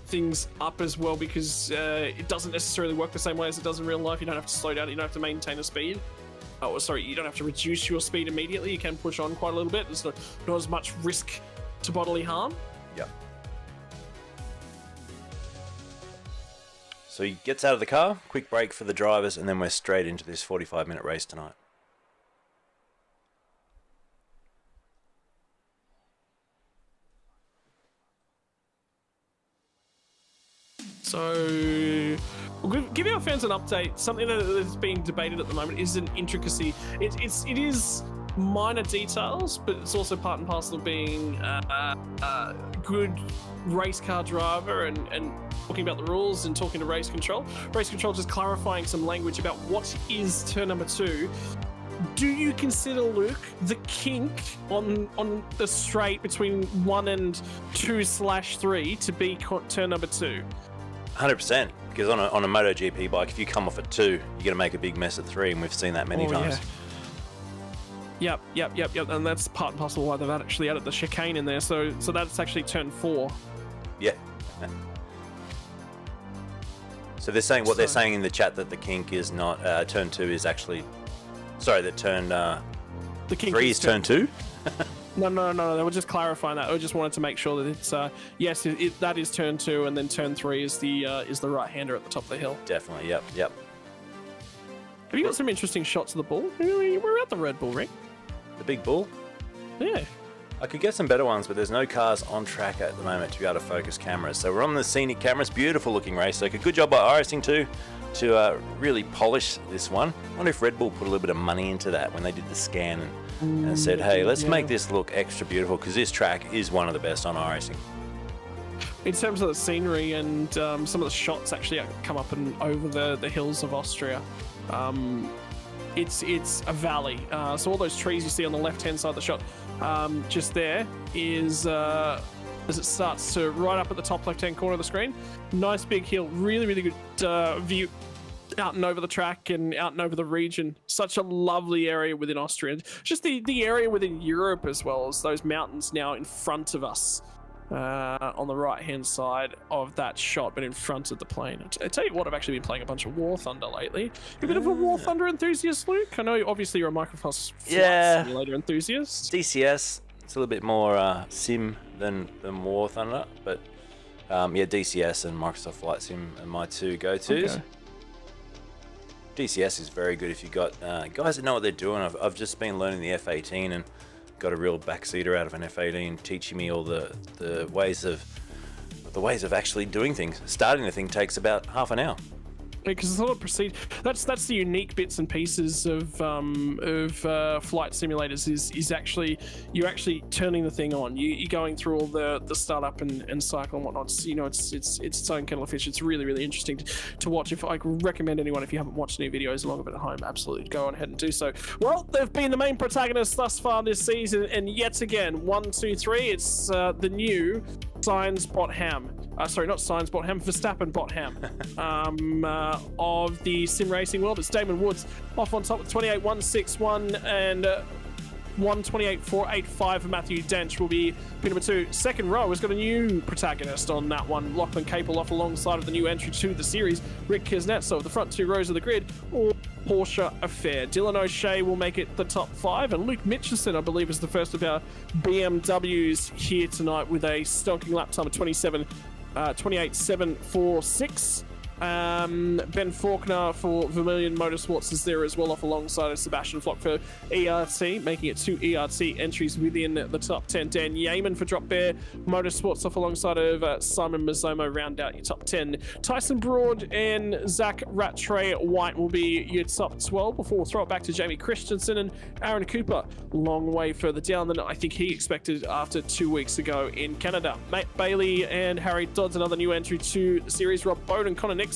things up as well because it doesn't necessarily work the same way as it does in real life. You don't have to slow down, you don't have to maintain a speed. Oh, sorry, you don't have to reduce your speed immediately. You can push on quite a little bit. There's not as much risk to bodily harm. Yep. So he gets out of the car, quick break for the drivers, and then we're straight into this 45-minute race tonight. So we'll give our fans an update. Something that is being debated at the moment is an intricacy. It is minor details, but it's also part and parcel of being a good race car driver and talking about the rules and talking to race control. Race control just clarifying some language about what is turn number 2. Do you consider, Luke, the kink on the straight between 1 and 2/3 to be turn number 2? 100%, because on a MotoGP bike, if you come off at 2, you're going to make a big mess at 3, and we've seen that many times. Yep. And that's part and parcel why they've actually added the chicane in there. So that's actually turn 4. Yeah. So they're saying they're saying in the chat that the kink is not turn 2 is actually, sorry, that turn the kink 3 is turn 2. No. They were just clarifying that. I just wanted to make sure that it's yes, that is turn 2, and then turn 3 is the right-hander at the top of the hill. Definitely. Yep. Have you got some interesting shots of the bull? We're at the Red Bull Ring. The big bull. Yeah. I could get some better ones, but there's no cars on track at the moment to be able to focus cameras. So we're on the scenic cameras. Beautiful looking race. So good job by iRacing too to really polish this one. I wonder if Red Bull put a little bit of money into that when they did the scan and said, hey, let's make this look extra beautiful, because this track is one of the best on iRacing. In terms of the scenery and some of the shots actually come up and over the hills of Austria. It's a valley. So all those trees you see on the left-hand side of the shot, just there is as it starts to right up at the top left-hand corner of the screen. Nice big hill, really good view out and over the track and out and over the region. Such a lovely area within Austria. Just the area within Europe as well, as those mountains now in front of us. On the right-hand side of that shot, but in front of the plane. I tell you what, I've actually been playing a bunch of War Thunder lately. You a bit of a War Thunder enthusiast, Luke? I know obviously you're a Microsoft Flight Simulator enthusiast. DCS, it's a little bit more sim than War Thunder, but DCS and Microsoft Flight Sim are my two go-tos. Okay. DCS is very good if you've got guys that know what they're doing. I've just been learning the F-18 and got a real backseater out of an F-18 teaching me all the ways of actually doing things. Starting the thing takes about half an hour. Because it's a lot of procedure. That's the unique bits and pieces of flight simulators is actually you're actually turning the thing on. You're going through all the startup and cycle and whatnot. So, it's its own kettle of fish. It's really interesting to watch. If I recommend anyone, if you haven't watched any videos along of it at home, absolutely go on ahead and do so. Well, they've been the main protagonists thus far this season, and yet again, 1, 2, 3. It's the new Sainz bot ham. Sorry, not Sainz bot ham, Verstappen bot ham. Of the sim racing world. It's Damon Woods off on top with 28.161 and 128.485 for Matthew Dench will be pin number 2. Second row has got a new protagonist on that one. Lachlan Capel off alongside of the new entry to the series, Rick Kuznetsov. The front 2 rows of the grid, all Porsche affair. Dylan O'Shea will make it the top 5, and Luke Mitchelson, I believe, is the first of our BMWs here tonight with a stonking lap time of 28.746. Ben Faulkner for Vermilion Motorsports is there as well, off alongside of Sebastian Flock for ERT, making it 2 ERT entries within the top 10. Dan Yeaman for Drop Bear Motorsports off alongside of Simon Mazzomo round out your top 10. Tyson Broad and Zach Rattray White will be your top 12 before we'll throw it back to Jamie Christensen and Aaron Cooper. Long way further down than I think he expected after 2 weeks ago in Canada. Matt Bailey and Harry Dodds, another new entry to the series. Rob Bowden, Connor Nixon,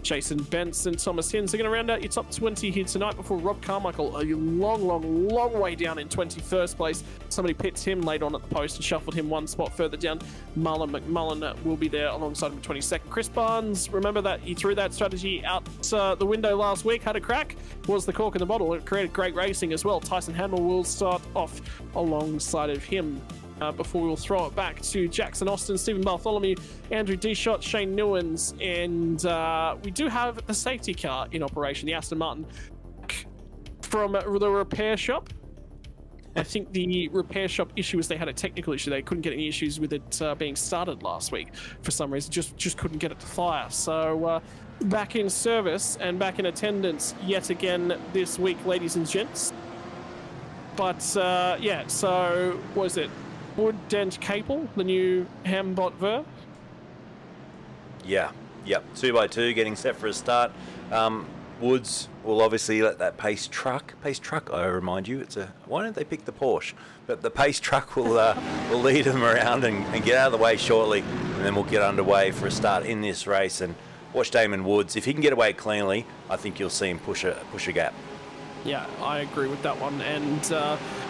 Jason Benson, Thomas Hinz are going to round out your top 20 here tonight before Rob Carmichael, a long way down in 21st place. Somebody pits him late on at the post and shuffled him one spot further down. Marlon McMullen will be there alongside him 22nd. Chris Barnes, remember that he threw that strategy out the window last week, had a crack, was the cork in the bottle. It created great racing as well. Tyson Hamill will start off alongside of him. Before we'll throw it back to Jackson Austin, Stephen Bartholomew, Andrew Deshot, Shane Newens, and we do have the safety car in operation, the Aston Martin, from the repair shop. I think the repair shop issue was they had a technical issue. They couldn't get any issues with it being started last week for some reason. Just couldn't get it to fire. So back in service and back in attendance yet again this week, ladies and gents. But yeah, so what is it? Wood, Dent, Capel, the new Hambot Ver. Yeah, yep. 2x2 getting set for a start. Woods will obviously let that pace truck, I remind you, why don't they pick the Porsche? But the pace truck will lead them around and get out of the way shortly, and then we'll get underway for a start in this race and watch Damon Woods. If he can get away cleanly, I think you'll see him push a gap. Yeah, I agree with that one, and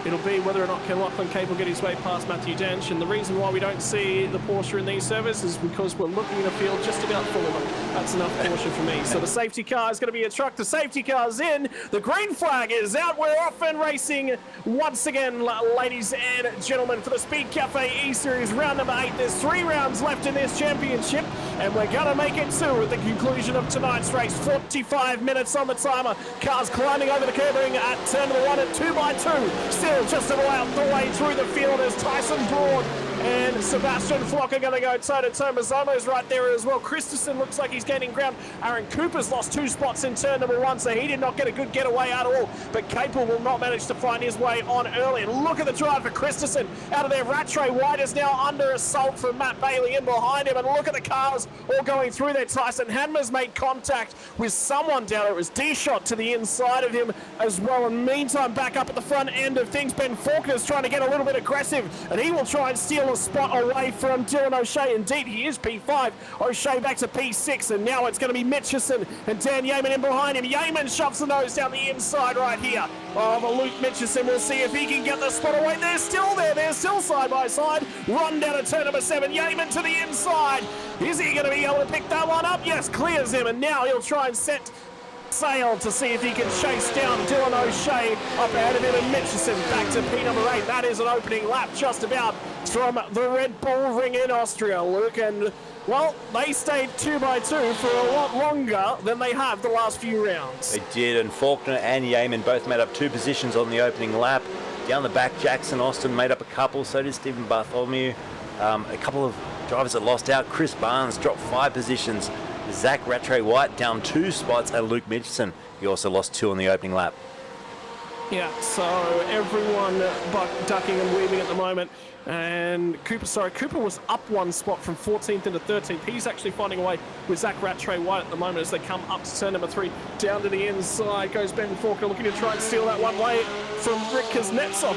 it'll be whether or not Lachlan Cape will get his way past Matthew Dench, and the reason why we don't see the Porsche in these servers is because we're looking at a field just about full of them. That's enough Porsche for me. So the safety car is going to be a truck. The safety car's in. The green flag is out. We're off and racing once again, ladies and gentlemen, for the Speedcafe eSeries round number 8. There's 3 rounds left in this championship, and we're going to make it 2 at the conclusion of tonight's race. 45 minutes on the timer. Cars climbing over the curbing at turn number 1 at 2x2. Still just about the way through the field as Tyson Broad and Sebastian Flock are going to go toe-to-toe. Mazzomo's right there as well. Christensen looks like he's gaining ground. Aaron Cooper's lost 2 spots in turn number 1, so he did not get a good getaway at all. But Capel will not manage to find his way on early. And look at the drive for Christensen out of there. Rattray White is now under assault from Matt Bailey in behind him. And look at the cars all going through there. Tyson Hanmer's made contact with someone down there. It was D-Shot to the inside of him as well. And meantime, back up at the front end of things, Ben Faulkner's trying to get a little bit aggressive, and he will try and steal a spot away from Dylan O'Shea. Indeed, he is P5. O'Shea back to P6, and now it's going to be Mitchison and Dan Yeaman in behind him. Yeaman shoves the nose down the inside right here of Luke Mitchison. We'll see if he can get the spot away. They're still there. They're still side by side. Run down to turn number 7. Yeaman to the inside. Is he going to be able to pick that one up? Yes, clears him, and now he'll try and set sail to see if he can chase down Dylan O'Shea up ahead of him, and Mitchison back to P number 8. That is an opening lap just about from the Red Bull Ring in Austria, Luke, and well, they stayed 2x2 for a lot longer than they have the last few rounds. They did, and Faulkner and Yeaman both made up 2 positions on the opening lap. Down the back, Jackson Austin made up a couple, so did Stephen Bartholomew. A couple of drivers that lost out. Chris Barnes dropped 5 positions. Zach Rattray White down 2 spots, and Luke Mitchison, he also lost 2 on the opening lap. Yeah, so everyone ducking and weaving at the moment. And Cooper was up 1 spot from 14th into 13th. He's actually finding a way with Zach Rattray White at the moment as they come up to turn number 3. Down to the inside goes Ben Faulkner, looking to try and steal that one way from Rick Kuznetsov.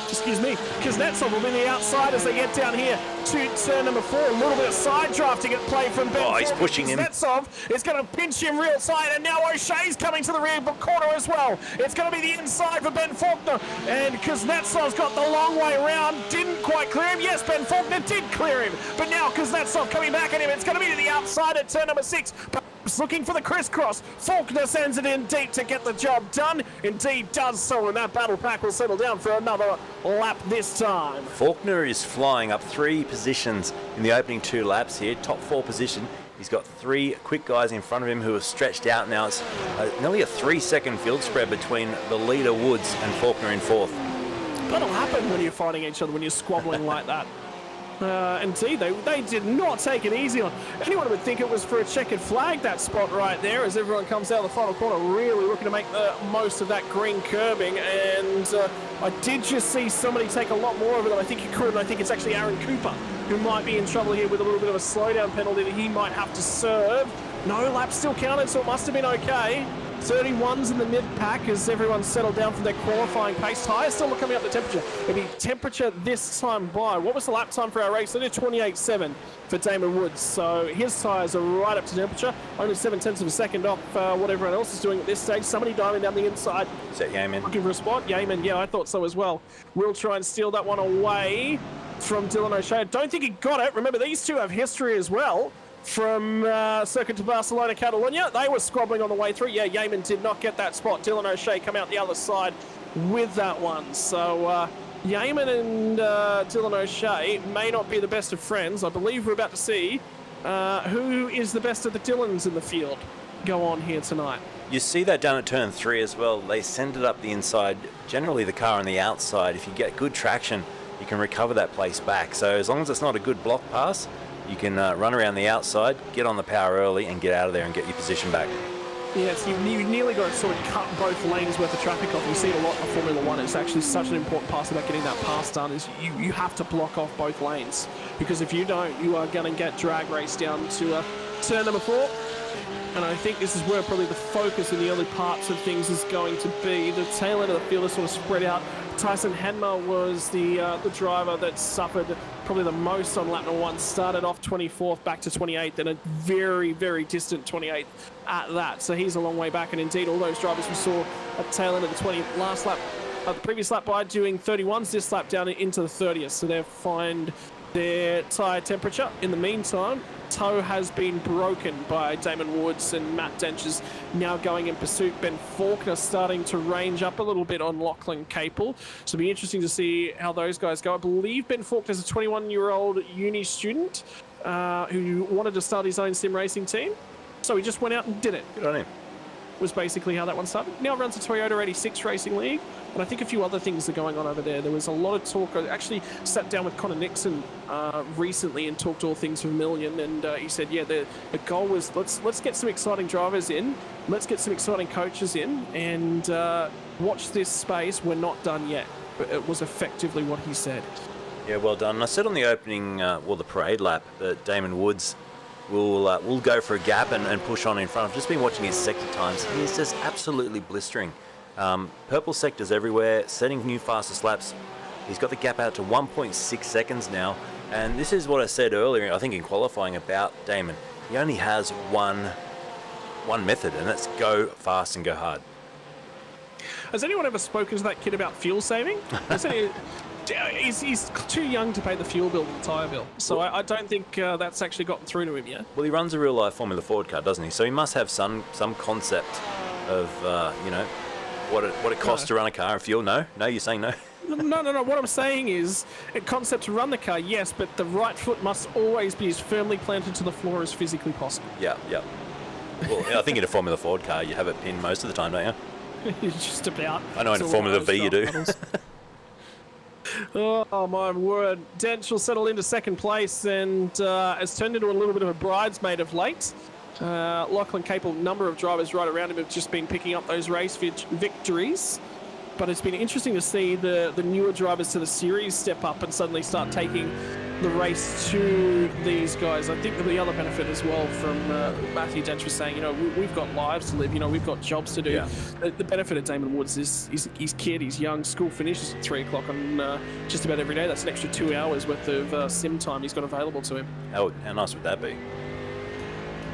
Excuse me, Kuznetsov will be the outside as they get down here to turn number 4. A little bit of side drafting at play from Ben. Oh, he's pushing him. Kuznetsov is going to pinch him real tight, and now O'Shea's coming to the rear corner as well. It's going to be the inside for Ben Faulkner, and Kuznetsov's got the long way around. Didn't quite clear him. Yes, Ben Faulkner did clear him, but now Kuznetsov coming back at him. It's going to be to the outside at turn number 6. Looking for the crisscross. Faulkner sends it in deep to get the job done. Indeed does so, and that battle pack will settle down for another lap this time. Faulkner is flying up 3 positions in the opening 2 laps here. Top 4 position. He's got 3 quick guys in front of him who are stretched out now. It's nearly a 3-second field spread between the leader Woods and Faulkner in 4th. That'll happen when you're fighting each other, when you're squabbling like that. Indeed, they did not take it easy on. Anyone would think it was for a checkered flag, that spot right there, as everyone comes out of the final corner, really looking to make the most of that green curbing. And I did just see somebody take a lot more of it than I think he could, and I think it's actually Aaron Cooper who might be in trouble here with a little bit of a slowdown penalty that he might have to serve. No lap still counted, so it must have been okay. 31s in the mid-pack as everyone settled down from their qualifying pace. Tyres still coming up the temperature. It'll be temperature this time by. What was the lap time for our race? They did 28.7 for Damon Woods. So his tyres are right up to temperature. Only 0.7 of a second off what everyone else is doing at this stage. Somebody diving down the inside. Is that Yeaman? Looking for a spot. Yeaman, yeah, I thought so as well. We'll try and steal that one away from Dylan O'Shea. Don't think he got it. Remember, these two have history as well. From Circuit to Barcelona, Catalonia. They were squabbling on the way through. Yeah, Yeaman did not get that spot. Dylan O'Shea come out the other side with that one. So Yeaman and Dylan O'Shea may not be the best of friends. I believe we're about to see who is the best of the Dylans in the field go on here tonight. You see that down at turn 3 as well. They send it up the inside. Generally the car on the outside, if you get good traction, you can recover that place back. So as long as it's not a good block pass, you can run around the outside, get on the power early, and get out of there and get your position back. Yes, you nearly got to sort of cut both lanes worth of traffic off. You see it a lot in Formula 1. It's actually such an important part about getting that pass done is you have to block off both lanes. Because if you don't, you are going to get drag raced down to turn number 4. And I think this is where probably the focus in the early parts of things is going to be. The tail end of the field is sort of spread out. Tyson Hanma was the driver that suffered probably the most on lap number 1. Started off 24th, back to 28th, and a very, very distant 28th at that. So he's a long way back. And indeed, all those drivers we saw at the tail end of the 20th last lap, the previous lap by doing 31s, this lap down into the 30th. So they've found their tyre temperature. In the meantime, toe has been broken by Damon Woods, and Matt Dench is now going in pursuit. Ben Faulkner starting to range up a little bit on Lachlan Capel. So it'll be interesting to see how those guys go. I believe Ben Faulkner is a 21-year-old uni student who wanted to start his own sim racing team. So he just went out and did it. Good on him. Was basically how that one started. Now runs a Toyota 86 Racing League, and I think a few other things are going on over there. There was a lot of talk. I actually sat down with Connor Nixon recently and talked all things Vermilion, and he said, yeah, the goal was let's get some exciting drivers in, let's get some exciting coaches in, and watch this space. We're not done yet. But it was effectively what he said. Yeah, well done. And I said on the opening, the parade lap, that Damon Woods will go for a gap and push on in front. I've just been watching his sector times. He is just absolutely blistering. Purple sectors everywhere, setting new fastest laps. He's got the gap out to 1.6 seconds now. And this is what I said earlier, I think in qualifying, about Damon. He only has one method, and that's go fast and go hard. Has anyone ever spoken to that kid about fuel saving? He's too young to pay the fuel bill, the tyre bill. So I don't think that's actually gotten through to him yet. Well, he runs a real-life Formula Ford car, doesn't he? So he must have some concept of, what it costs to run a car and fuel. No, you're saying no? No. What I'm saying is, a concept to run the car, yes, but the right foot must always be as firmly planted to the floor as physically possible. Yeah. Well, I think in a Formula Ford car, you have it pinned most of the time, don't you? Just about. I know in a Formula V you do. Oh my word. Dench will settle into second place and has turned into a little bit of a bridesmaid of late. Lachlan Capel, number of drivers right around him have just been picking up those race victories. But it's been interesting to see the newer drivers to the series step up and suddenly start taking the race to these guys. I think the other benefit as well from Matthew Dench was saying, we've got lives to live, we've got jobs to do. Yeah. The benefit of Damon Woods is he's kid, he's young, school finishes at 3 o'clock on just about every day. That's an extra 2 hours worth of sim time he's got available to him. How nice would that be?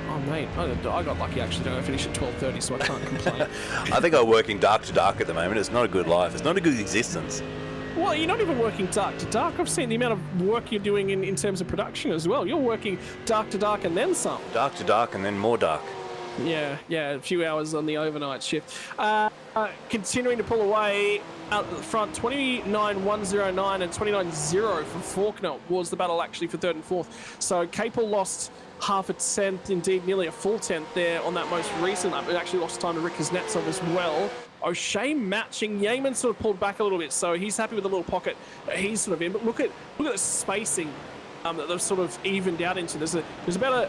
Oh mate, I got lucky actually. I finished at 12:30, so I can't complain. I think I'm working dark to dark at the moment. It's not a good life. It's not a good existence. Well, you're not even working dark to dark. I've seen the amount of work you're doing in terms of production as well. You're working dark to dark and then some. Dark to dark and then more dark. Yeah, a few hours on the overnight shift. Continuing to pull away out the front, 29.109 and 29.0 for Faulkner was the battle actually for third and fourth. So Capel lost half a tenth, indeed nearly a full tenth there on that most recent lap. It actually lost time to Rick Kuznetsov as well. O'Shea matching. Yeaman sort of pulled back a little bit, so he's happy with the little pocket that he's sort of in. But look at the spacing that they've sort of evened out into. There's about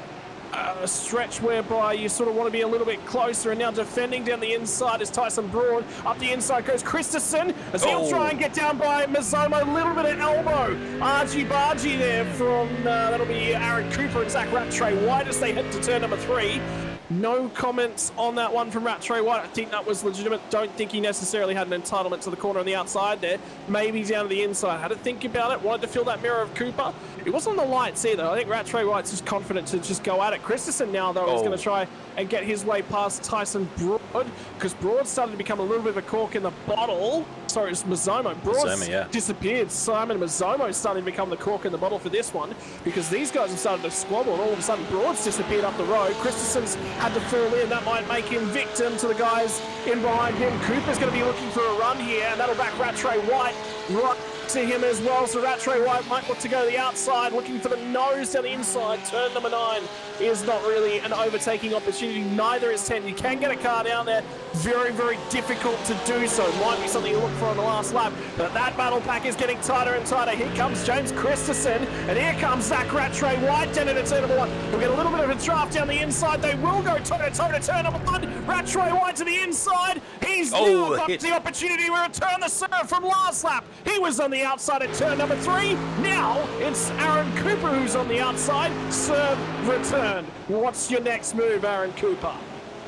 a stretch whereby you sort of want to be a little bit closer, and now defending down the inside is Tyson Broad. Up the inside goes Christensen as he'll try and get down by Mazzomo. A little bit of elbow. Argy-bargy there from, that'll be Aaron Cooper and Zach Rattray White as they head to turn number 3. No comments on that one from Rattray White. I think that was legitimate. Don't think he necessarily had an entitlement to the corner on the outside there. Maybe down to the inside. Had to think about it. Wanted to feel that mirror of Cooper. It wasn't on the lights either. I think Rattray White's just confident to just go at it. Christensen now, though, is going to try and get his way past Tyson Broad, because Broad started to become a little bit of a cork in the bottle. Sorry, it's Mazzomo. Broad disappeared. Simon Mazzomo starting to become the cork in the bottle for this one, because these guys have started to squabble, and all of a sudden Broad's disappeared up the road. Christensen's had to fall in. That might make him victim to the guys in behind him. Cooper's going to be looking for a run here, and that'll back Rattray White right to him as well. So Rattray White might look to go to the outside, looking for the nose down the inside. Turn number 9 is not really an overtaking opportunity. Neither is 10. You can get a car down there. Very, very difficult to do so. Might be something you look for on the last lap. But that battle pack is getting tighter and tighter. Here comes James Christensen, and here comes Zach Rattray White down into turn number 1. We'll get a little bit of a draft down the inside. They will go toe-to-toe to turn number 1. Rattray White to the inside. He's now got the opportunity to return the serve from last lap. He was on the the outside at turn number 3. Now it's Aaron Cooper who's on the outside. Serve return. What's your next move, Aaron Cooper?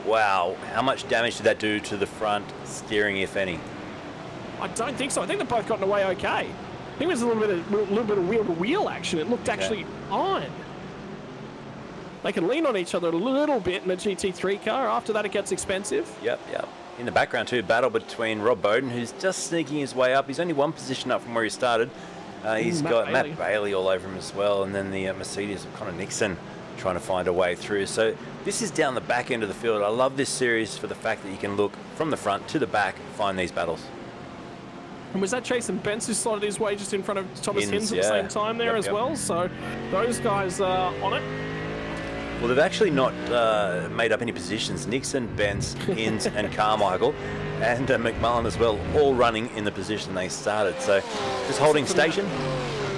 Wow, how much damage did that do to the front steering, if any? I don't think so. I think they've both gotten away okay. I think it was a little bit of wheel-to-wheel action. It looked actually on. They can lean on each other a little bit in a GT3 car. After that, it gets expensive. Yep. In the background, too, battle between Rob Bowden, who's just sneaking his way up. He's only one position up from where he started. He's got Matt Bailey all over him as well, and then the Mercedes of Connor Nixon trying to find a way through. So this is down the back end of the field. I love this series for the fact that you can look from the front to the back and find these battles. And was that Jason Benz who slotted his way just in front of Thomas Hinz at the same time there as well? So those guys are on it. Well, they've actually not made up any positions. Nixon, Benz, Hinz and Carmichael and McMullen as well, all running in the position they started. So just holding station.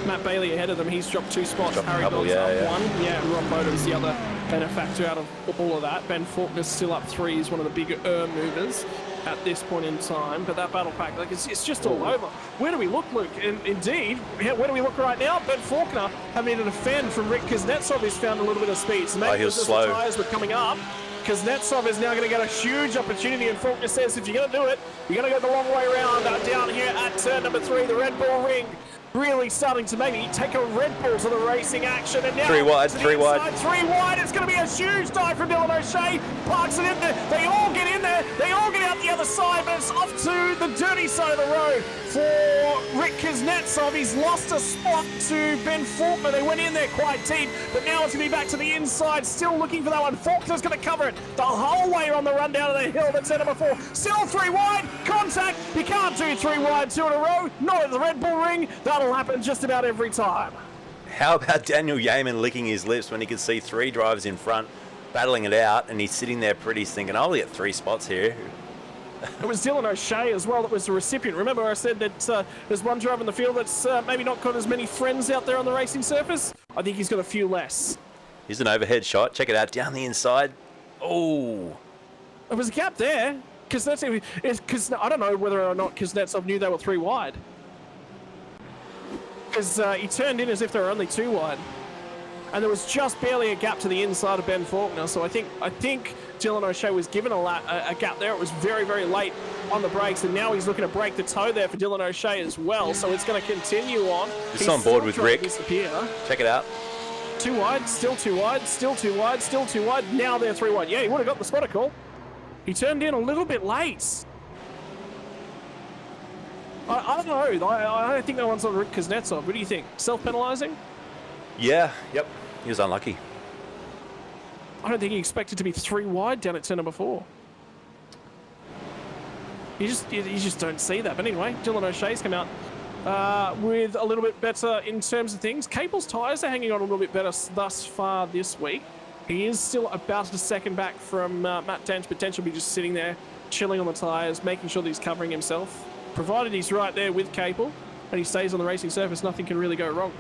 Matt Bailey ahead of them. He's dropped 2 spots. Harry Bell's up 1. Yeah, Ron Bowden's the other benefactor out of all of that. Ben Faulkner's still up 3. He's one of the bigger movers at this point in time. But that battle pack, like it's just all over. Where do we look, Luke? Indeed, where do we look right now? Ben Faulkner having to defend from Rick Kuznetsov, who's found a little bit of speed. So maybe as the tyres were coming up, Kuznetsov is now going to get a huge opportunity, and Faulkner says if you're going to do it, you're going to go the long way around down here at turn number 3, the Red Bull Ring. Really starting to maybe take a Red Bull to the racing action, and now 3 wide, 3 wide. 3 wide. It's going to be a huge dive from Dylan O'Shea. Parks it in there. They all get in there. They all get out the other side, but it's off to the dirty side of the road for Rick Kuznetsov. He's lost a spot to Ben Faulkner. They went in there quite deep, but now it's going to be back to the inside, still looking for that one. Faulkner's going to cover it the whole way on the run down to the hill. That's number 4. Still 3 wide. Contact. You can't do 3 wide 2 in a row. Not at the Red Bull Ring. That'll happen just about every time. How about Daniel Yeaman licking his lips when he could see 3 drivers in front battling it out, and he's sitting there pretty thinking, I'll get 3 spots here. It was Dylan O'Shea as well that was the recipient. Remember I said that there's one driver in the field that's maybe not got as many friends out there on the racing surface? I think he's got a few less. Here's an overhead shot. Check it out down the inside. Oh. There was a gap there. Because I don't know whether or not Kuznetsov knew they were 3 wide. Because he turned in as if they were only 2 wide. And there was just barely a gap to the inside of Ben Faulkner. So I think Dylan O'Shea was given a gap there. It was very, very late on the brakes, and now he's looking to break the toe there for Dylan O'Shea as well. So it's going to continue on. He's on board with Rick. Disappear. Check it out. 2 wide, still 2 wide, still 2 wide, still 2 wide. Now they're 3 wide. Yeah, he would have got the spotter call. He turned in a little bit late. I don't know. I don't think that one's on Rick Kuznetsov. What do you think? Self-penalising? Yeah, yep. He was unlucky. I don't think he expected to be 3 wide down at turn number 4. You just don't see that. But anyway, Dylan O'Shea's come out with a little bit better in terms of things. Cable's tyres are hanging on a little bit better thus far this week. He is still about a second back from Matt Dench, but Dench will be just sitting there, chilling on the tyres, making sure that he's covering himself. Provided he's right there with Cable and he stays on the racing surface, nothing can really go wrong.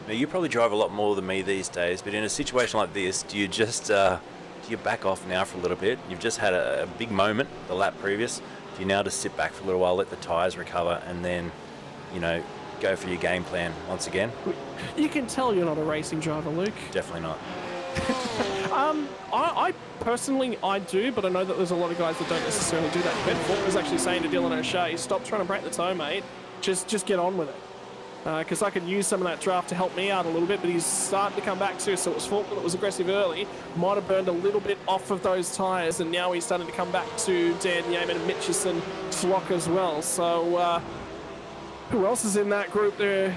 Now, you probably drive a lot more than me these days, but in a situation like this, do you just do you back off now for a little bit? You've just had a big moment the lap previous. Do you now just sit back for a little while, let the tyres recover, and then, you know, go for your game plan once again? You can tell you're not a racing driver, Luke. Definitely not. I personally, I do, but I know that there's a lot of guys that don't necessarily do that. Ben Faulkner was actually saying to Dylan O'Shea, stop trying to break the toe, mate. Just get on with it. Because I could use some of that draft to help me out a little bit, but he's starting to come back too. So it was Faulkner that was aggressive early, might have burned a little bit off of those tyres, and now he's starting to come back to Dan Yeaman and Mitchison Flock as well. So who else is in that group there?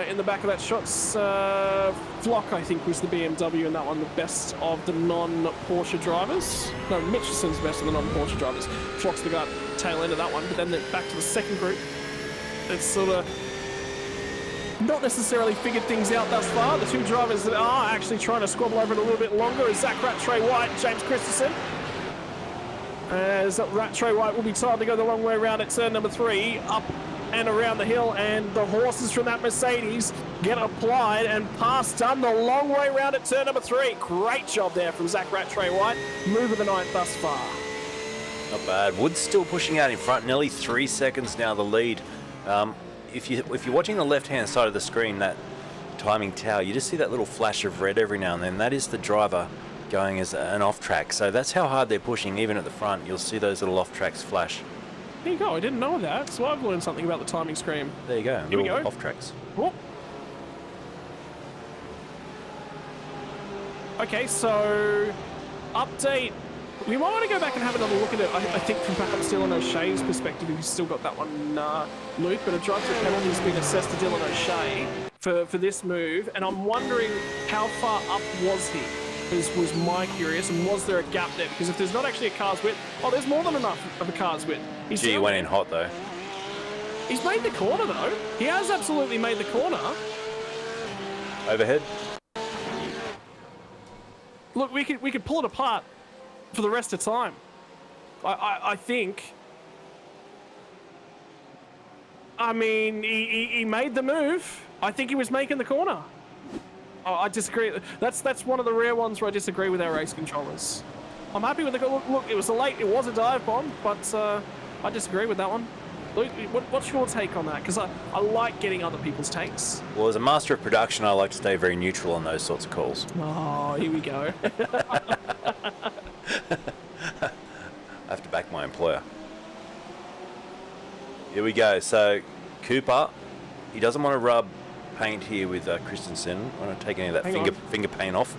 In the back of that shot's Flock, I think, was the BMW in that one, the best of the non-Porsche drivers. No, Mitchison's the best of the non-Porsche drivers. Flock's the guy at the tail end of that one, but then back to the second group. It's sort of not necessarily figured things out thus far. The 2 drivers that are actually trying to squabble over it a little bit longer is Zach Rattray White and James Christensen. As Rattray White will be told to go the long way around at turn number 3, up and around the hill, and the horses from that Mercedes get applied and pass done the long way around at turn number 3. Great job there from Zach Rattray White. Move of the night thus far. Not bad. Wood's still pushing out in front, nearly 3 seconds now the lead. if you're watching the left-hand side of the screen, that timing tower, you just see that little flash of red every now and then. That is the driver going as an off-track. So that's how hard they're pushing, even at the front. You'll see those little off-tracks flash. There you go. I didn't know that, so I've learned something about the timing screen. There you go. Here we go. Off-tracks. Whoop. Okay, so update. We might want to go back and have another look at it. I think from perhaps Dylan O'Shea's perspective, if he's still got that one, Luke. But a drive-through penalty has been assessed to Dylan O'Shea for this move, and I'm wondering how far up was he? Was my curious, and was there a gap there? Because if there's not actually a car's width, oh, there's more than enough of a car's width. Gee, he went in hot though. He's made the corner though. He has absolutely made the corner. Overhead. Look, we could pull it apart for the rest of time. I think. I mean, he made the move. I think he was making the corner. Oh, I disagree. That's one of the rare ones where I disagree with our race controllers. I'm happy with the look. It was a dive bomb, but I disagree with that one. Luke, what's your take on that? Because I like getting other people's takes. Well, as a master of production, I like to stay very neutral on those sorts of calls. Oh, here we go. I have to back my employer. Here we go. So, Cooper, he doesn't want to rub paint here with Christensen. I want to take any of that finger paint off.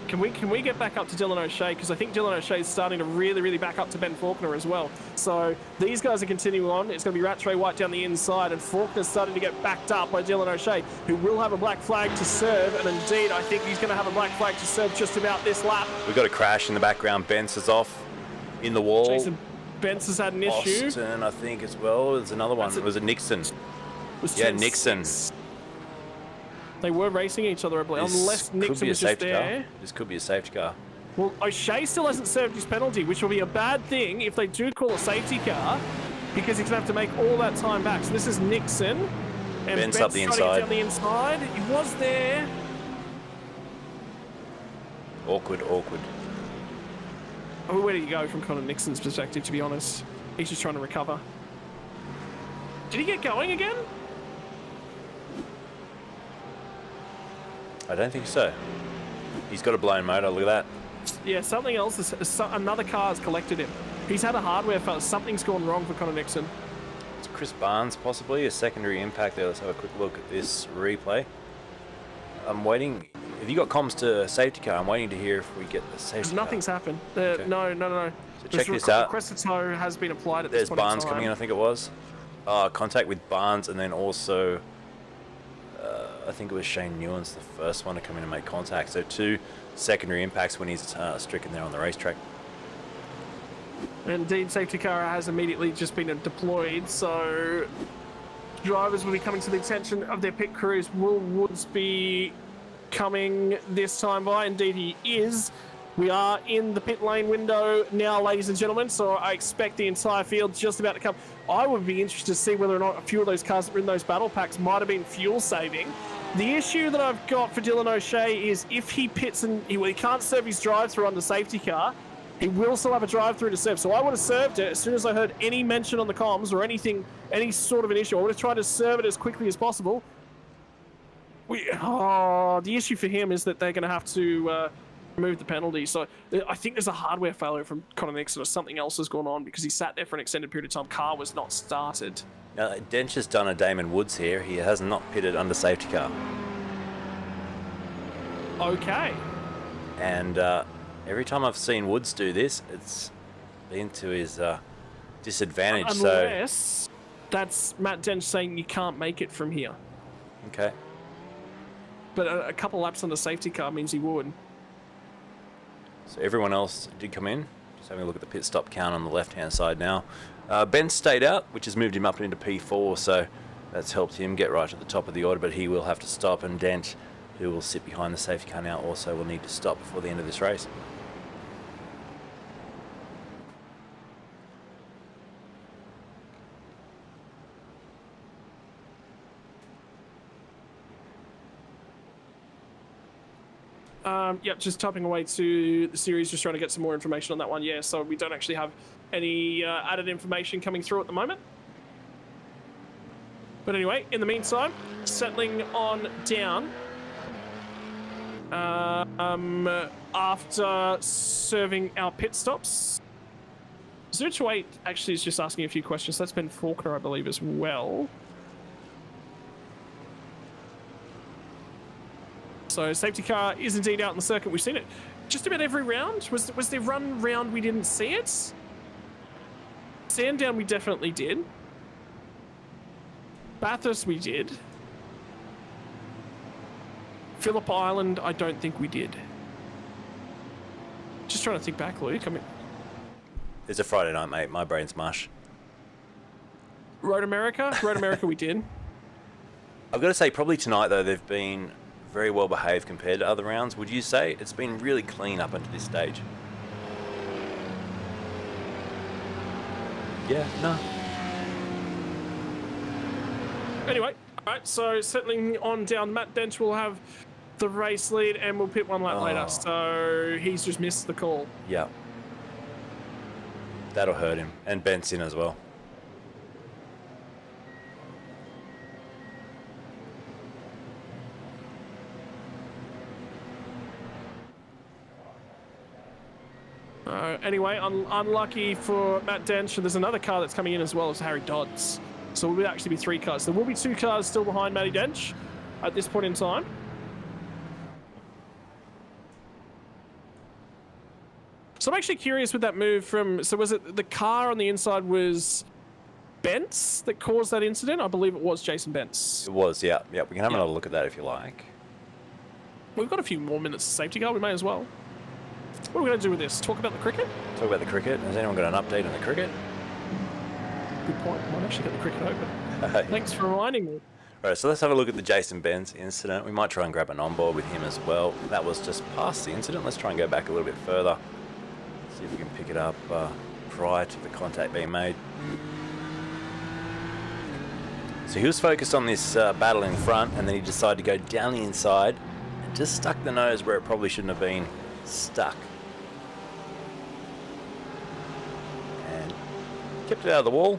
Can we get back up to Dylan O'Shea? Because I think Dylan O'Shea is starting to really back up to Ben Faulkner as well. So these guys are continuing on. It's going to be Rattray White down the inside, and Faulkner's starting to get backed up by Dylan O'Shea, who will have a black flag to serve. And indeed, I think he's going to have a black flag to serve just about this lap. We've got a crash in the background. Bence is off in the wall. Jason Bence has had an issue. Austin, I think, as well. There's another one. Was it Nixon? Yeah, Nixon. They were racing each other, I believe, unless Nixon was just there. This could be a safety car. Well, O'Shea still hasn't served his penalty, which will be a bad thing if they do call a safety car, because he's going to have to make all that time back. So this is Nixon. And Ben's up the inside. Down the inside. He was there. Awkward. Oh, where did he go from Connor Nixon's perspective, to be honest? He's just trying to recover. Did he get going again? I don't think so. He's got a blown motor, look at that. Yeah, something else, another car has collected him. He's had a hardware failure. Something's gone wrong for Connor Nixon. It's Chris Barnes, possibly, a secondary impact there. Let's have a quick look at this replay. I'm waiting. Have you got comms to safety car? I'm waiting to hear if we get the safety car. Nothing's happened. Okay. No. So check this out. Request to tow has been applied at this point in time. There's Barnes coming in, I think it was. Contact with Barnes, and then also... I think it was Shane Newlan's the first one to come in and make contact. So 2 secondary impacts when he's stricken there on the racetrack. Indeed, safety car has immediately just been deployed. So drivers will be coming to the attention of their pit crews. Will Woods be coming this time by? Indeed, he is. We are in the pit lane window now, ladies and gentlemen, so I expect the entire field just about to come. I would be interested to see whether or not a few of those cars that were in those battle packs might have been fuel saving. The issue that I've got for Dylan O'Shea is if he pits and he can't serve his drive-through on the safety car, he will still have a drive-through to serve. So I would have served it as soon as I heard any mention on the comms or anything, any sort of an issue. I would have tried to serve it as quickly as possible. The issue for him is that they're going to have to... remove the penalty. So I think there's a hardware failure from Connor Nixon or something else has gone on because he sat there for an extended period of time. Car was not started. Now, Dench has done a Damon Woods here. He has not pitted under safety car. Okay. And every time I've seen Woods do this, it's been to his disadvantage. Unless that's Matt Dench saying you can't make it from here. Okay. But a couple laps on the safety car means he would. So everyone else did come in. Just having a look at the pit stop count on the left-hand side now. Ben stayed out, which has moved him up into P4, so that's helped him get right to the top of the order, but he will have to stop, and Dent, who will sit behind the safety car now, also will need to stop before the end of this race. Yep, just typing away to the series, just trying to get some more information on that one. Yeah, so we don't actually have any added information coming through at the moment. But anyway, in the meantime, settling on down. After serving our pit stops. 028 actually is just asking a few questions. That's Ben Faulkner, I believe, as well. So safety car is indeed out in the circuit. We've seen it just about every round. Was there one round we didn't see it? Sandown we definitely did. Bathurst we did. Phillip Island, I don't think we did. Just trying to think back, Luke. I mean, It's a Friday night, mate. My brain's mush. Road America we did. I've got to say, probably tonight, though, they've been very well behaved compared to other rounds. Would you say? It's been really clean up until this stage. Yeah, no. Anyway, all right, so settling on down, Matt Dench will have the race lead and we'll pit one lap later. So he's just missed the call. Yeah. That'll hurt him. And Benson as well. Anyway, unlucky for Matt Dench. There's another car that's coming in as well as Harry Dodds. So will actually be 3 cars. There will be 2 cars still behind Matty Dench at this point in time. So I'm actually curious with that move from... So was it the car on the inside was Bentz that caused that incident? I believe it was Jason Bentz. It was, yeah. Yeah, we can have another look at that if you like. We've got a few more minutes of safety car. We may as well. What are we going to do with this? Talk about the cricket? Talk about the cricket. Has anyone got an update on the cricket? Good point. I might actually get the cricket open. Thanks for reminding me. Right, so let's have a look at the Jason Benz incident. We might try and grab an onboard with him as well. That was just past the incident. Let's try and go back a little bit further. See if we can pick it up prior to the contact being made. So he was focused on this battle in front, and then he decided to go down the inside and just stuck the nose where it probably shouldn't have been stuck. And kept it out of the wall.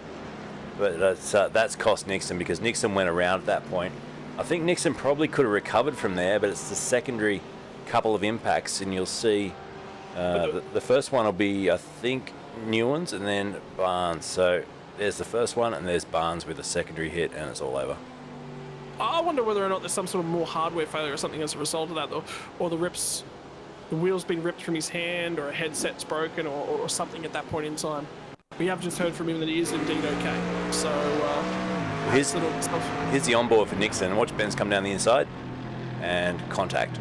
But that's cost Nixon because Nixon went around at that point. I think Nixon probably could have recovered from there, but it's the secondary couple of impacts, and you'll see the first one will be, I think, Newlands and then Barnes. So there's the first one, and there's Barnes with a secondary hit, and it's all over. I wonder whether or not there's some sort of more hardware failure or something as a result of that, or the wheel's been ripped from his hand, or a headset's broken, or something at that point in time. We have just heard from him that he is indeed okay. So, here's the onboard for Nixon. Watch Benz come down the inside and contact.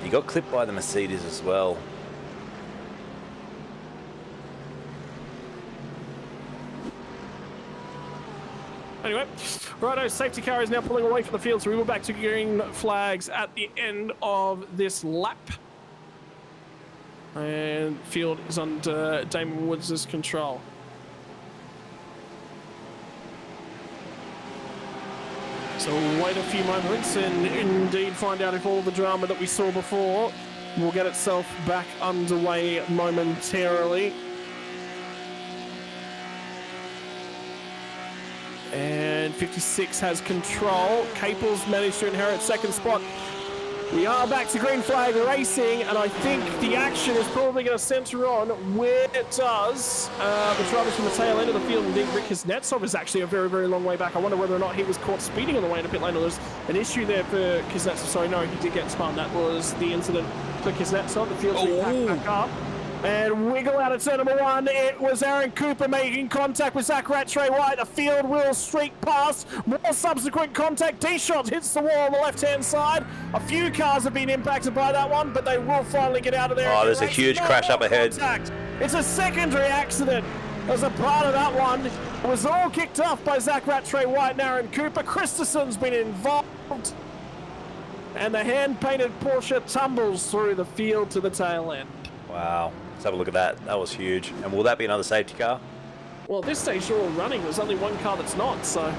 He got clipped by the Mercedes as well. Anyway, righto, safety car is now pulling away from the field, so we will back to green flags at the end of this lap. And field is under Damon Woods' control. So we'll wait a few moments and indeed find out if all the drama that we saw before will get itself back underway momentarily. And 56 has control. Capel's managed to inherit second spot. We are back to green flag racing, and I think the action is probably going to centre on where it does. The drivers from the tail end of the field, indeed, Rick Kuznetsov is actually a very, very long way back. I wonder whether or not he was caught speeding on the way into pit lane, or there's an issue there for Kuznetsov. Sorry, no, he did get spun. That was the incident for Kuznetsov. The field's been packed back up. And wiggle out of turn number 1. It was Aaron Cooper making contact with Zach Rattray White. A field will streak past. More subsequent contact. D-Shot hits the wall on the left-hand side. A few cars have been impacted by that one, but they will finally get out of there. Oh, there's a huge crash up ahead. It's a secondary accident. As a part of that one, it was all kicked off by Zach Rattray White and Aaron Cooper. Christensen's been involved. And the hand-painted Porsche tumbles through the field to the tail end. Wow. Let's have a look at that. That was huge. And will that be another safety car? Well, at this stage, you're all running. There's only one car that's not, so...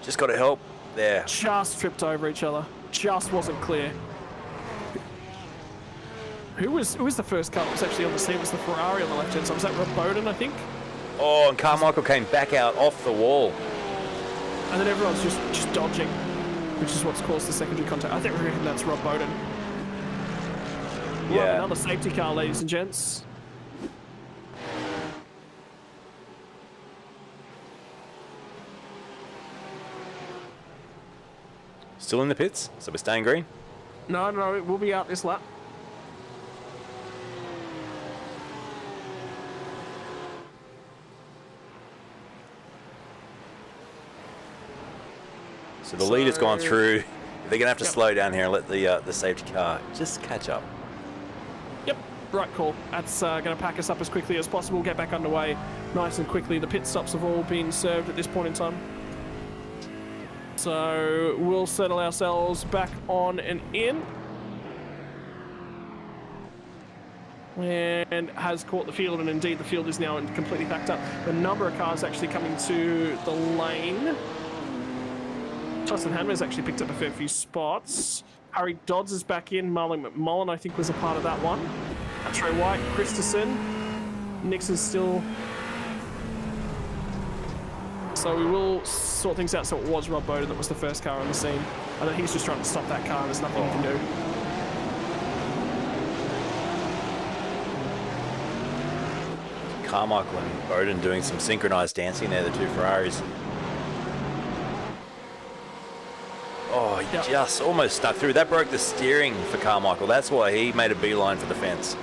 Just got to help there. Just tripped over each other. Just wasn't clear. Who was the first car that was actually on the scene? It was the Ferrari on the left-hand side. Was that Rob Bowden, I think? Oh, and Carmichael came back out off the wall. And then everyone's just dodging, which is what's caused the secondary contact. I think we reckon that's Rob Bowden. Yeah. Another safety car, ladies and gents. Still in the pits, so we're staying green. No, we'll be out this lap. So the lead has gone through. They're going to have to slow down here and let the safety car just catch up. Yep, right call. That's going to pack us up as quickly as possible, get back underway nice and quickly. The pit stops have all been served at this point in time. So we'll settle ourselves back on and in. And has caught the field, and indeed the field is now completely packed up. The number of cars actually coming to the lane. Justin Hanmer's actually picked up a fair few spots. Harry Dodds is back in. Marlon McMullen, I think, was a part of that one. Trey White, Christensen. Nixon's still. So we will sort things out. So it was Rob Bowden that was the first car on the scene. I think he's just trying to stop that car, and there's nothing he can do. Carmichael and Bowden doing some synchronized dancing there, the two Ferraris. Oh, he just almost stuck through. That broke the steering for Carmichael. That's why he made a beeline for the fence.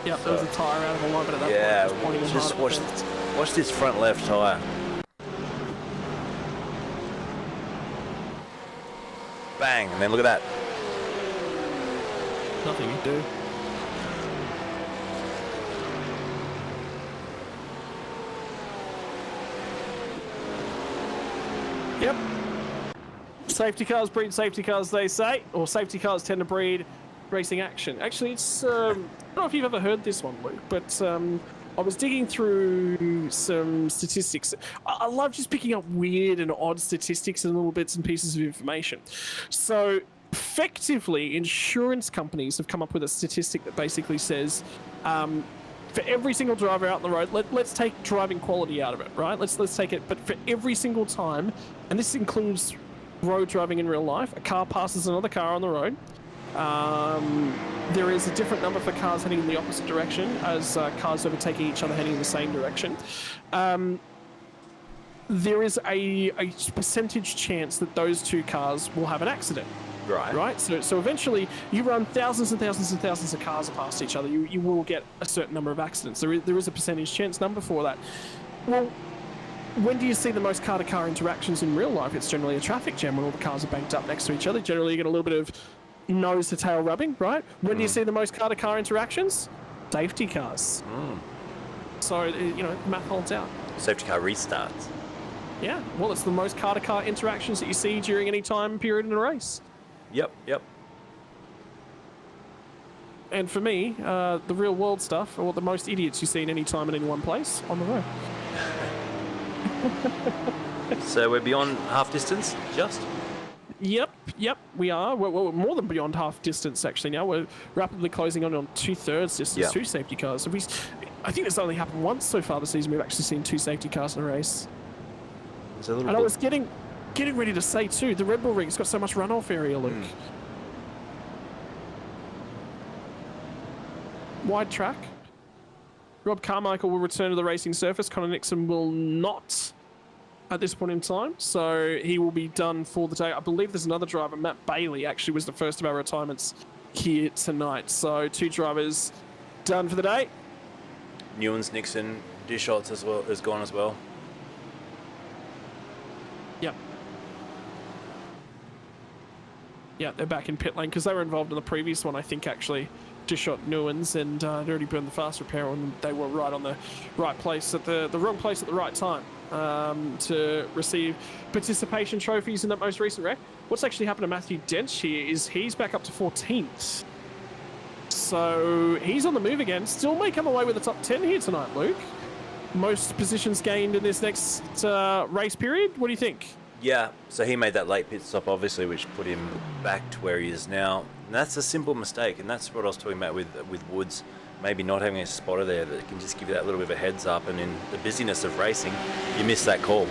Yep, so, there was a tyre out of alignment at that point. Yeah, just watched his front left tyre. Bang, and then look at that. Nothing you can do. Yep. Safety cars breed safety cars, they say, or safety cars tend to breed racing action. Actually, it's I don't know if you've ever heard this one, Luke, but I was digging through some statistics. I love just picking up weird and odd statistics and little bits and pieces of information. So effectively, insurance companies have come up with a statistic that basically says for every single driver out on the road, let's take driving quality out of it, right? Let's take it, but for every single time, and this includes road driving in real life, a car passes another car on the road. There is a different number for cars heading in the opposite direction as cars overtaking each other heading in the same direction. There is a percentage chance that those two cars will have an accident. Right. So eventually, you run thousands and thousands and thousands of cars past each other. You will get a certain number of accidents. There is a percentage chance number for that. Well, when do you see the most car-to-car interactions in real life? It's generally a traffic jam when all the cars are banked up next to each other. Generally, you get a little bit of nose-to-tail rubbing, right? When do you see the most car-to-car interactions? Safety cars. So, you know, math holds out. Safety car restarts. Yeah, well, it's the most car-to-car interactions that you see during any time period in a race. Yep. And for me, the real world stuff, or the most idiots you see in any time in any one place on the road. So we're beyond half distance, just? Yep, we are. We're more than beyond half distance, actually, now. We're rapidly closing on 2/3 distance, two safety cars. So I think it's only happened once so far this season. We've actually seen two safety cars in a race. And I was getting ready to say, too, the Red Bull ring's got so much runoff area, Luke. Wide track. Rob Carmichael will return to the racing surface. Connor Nixon will not at this point in time. So he will be done for the day. I believe there's another driver. Matt Bailey actually was the first of our retirements here tonight. So two drivers done for the day. Newens, Nixon, Dishot's as well is gone as well. Yep. Yeah, they're back in pit lane because they were involved in the previous one, I think, actually. Dishot, Newens, and they'd already burned the fast repair and they were right on the right place at the wrong place at the right time to receive participation trophies in that most recent wreck. What's actually happened to Matthew Dench here is he's back up to 14th. So he's on the move again. Still may come away with the top 10 here tonight, Luke. Most positions gained in this next race period. What do you think? Yeah, so he made that late pit stop, obviously, which put him back to where he is now. And that's a simple mistake, and that's what I was talking about with Woods, maybe not having a spotter there that can just give you that little bit of a heads up, and in the busyness of racing, you miss that call.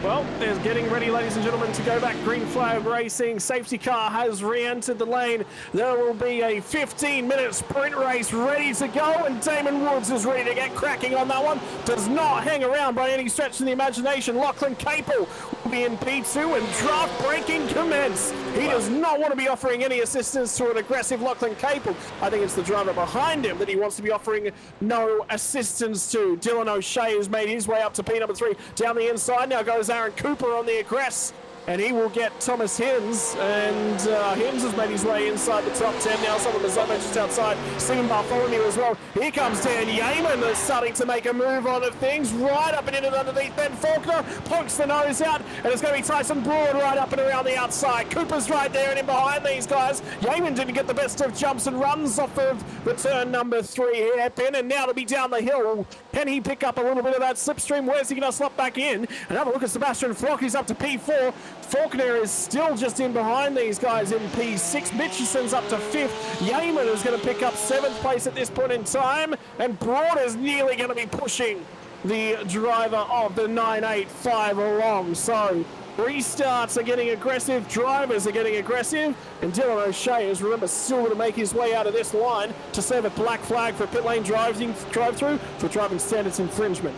Well, there's getting ready, ladies and gentlemen, to go back. Green flag racing. Safety car has re-entered the lane. There will be a 15-minute sprint race ready to go, and Damon Woods is ready to get cracking on that one. Does not hang around by any stretch of the imagination. Lachlan Capel will be in P2, and draft braking commence. He does not want to be offering any assistance to an aggressive Lachlan Capel. I think it's the driver behind him that he wants to be offering no assistance to. Dylan O'Shea has made his way up to P number 3. Down the inside now goes Aaron Cooper on the aggress, and he will get Thomas Hinz, and Hinz has made his way inside the top 10 now. Some of the Zomo just outside. Stephen Bartholomew as well. Here comes Dan Yeaman, that's starting to make a move on of things. Right up and in and underneath. Ben Faulkner pokes the nose out, and it's going to be Tyson Broad right up and around the outside. Cooper's right there and in behind these guys. Yeaman didn't get the best of jumps and runs off of the turn number 3 hairpin, and now to be down the hill. Can he pick up a little bit of that slipstream? Where's he going to slot back in? And have a look at Sebastian Flock. He's up to P4. Faulkner is still just in behind these guys in P6. Mitchison's up to 5th. Yeaman is going to pick up 7th place at this point in time. And Broad is nearly going to be pushing the driver of the 985 along. So restarts are getting aggressive, drivers are getting aggressive, and Dylan O'Shea is, remember, still going to make his way out of this line to serve a black flag for a pit lane drive-through for driving standards infringement.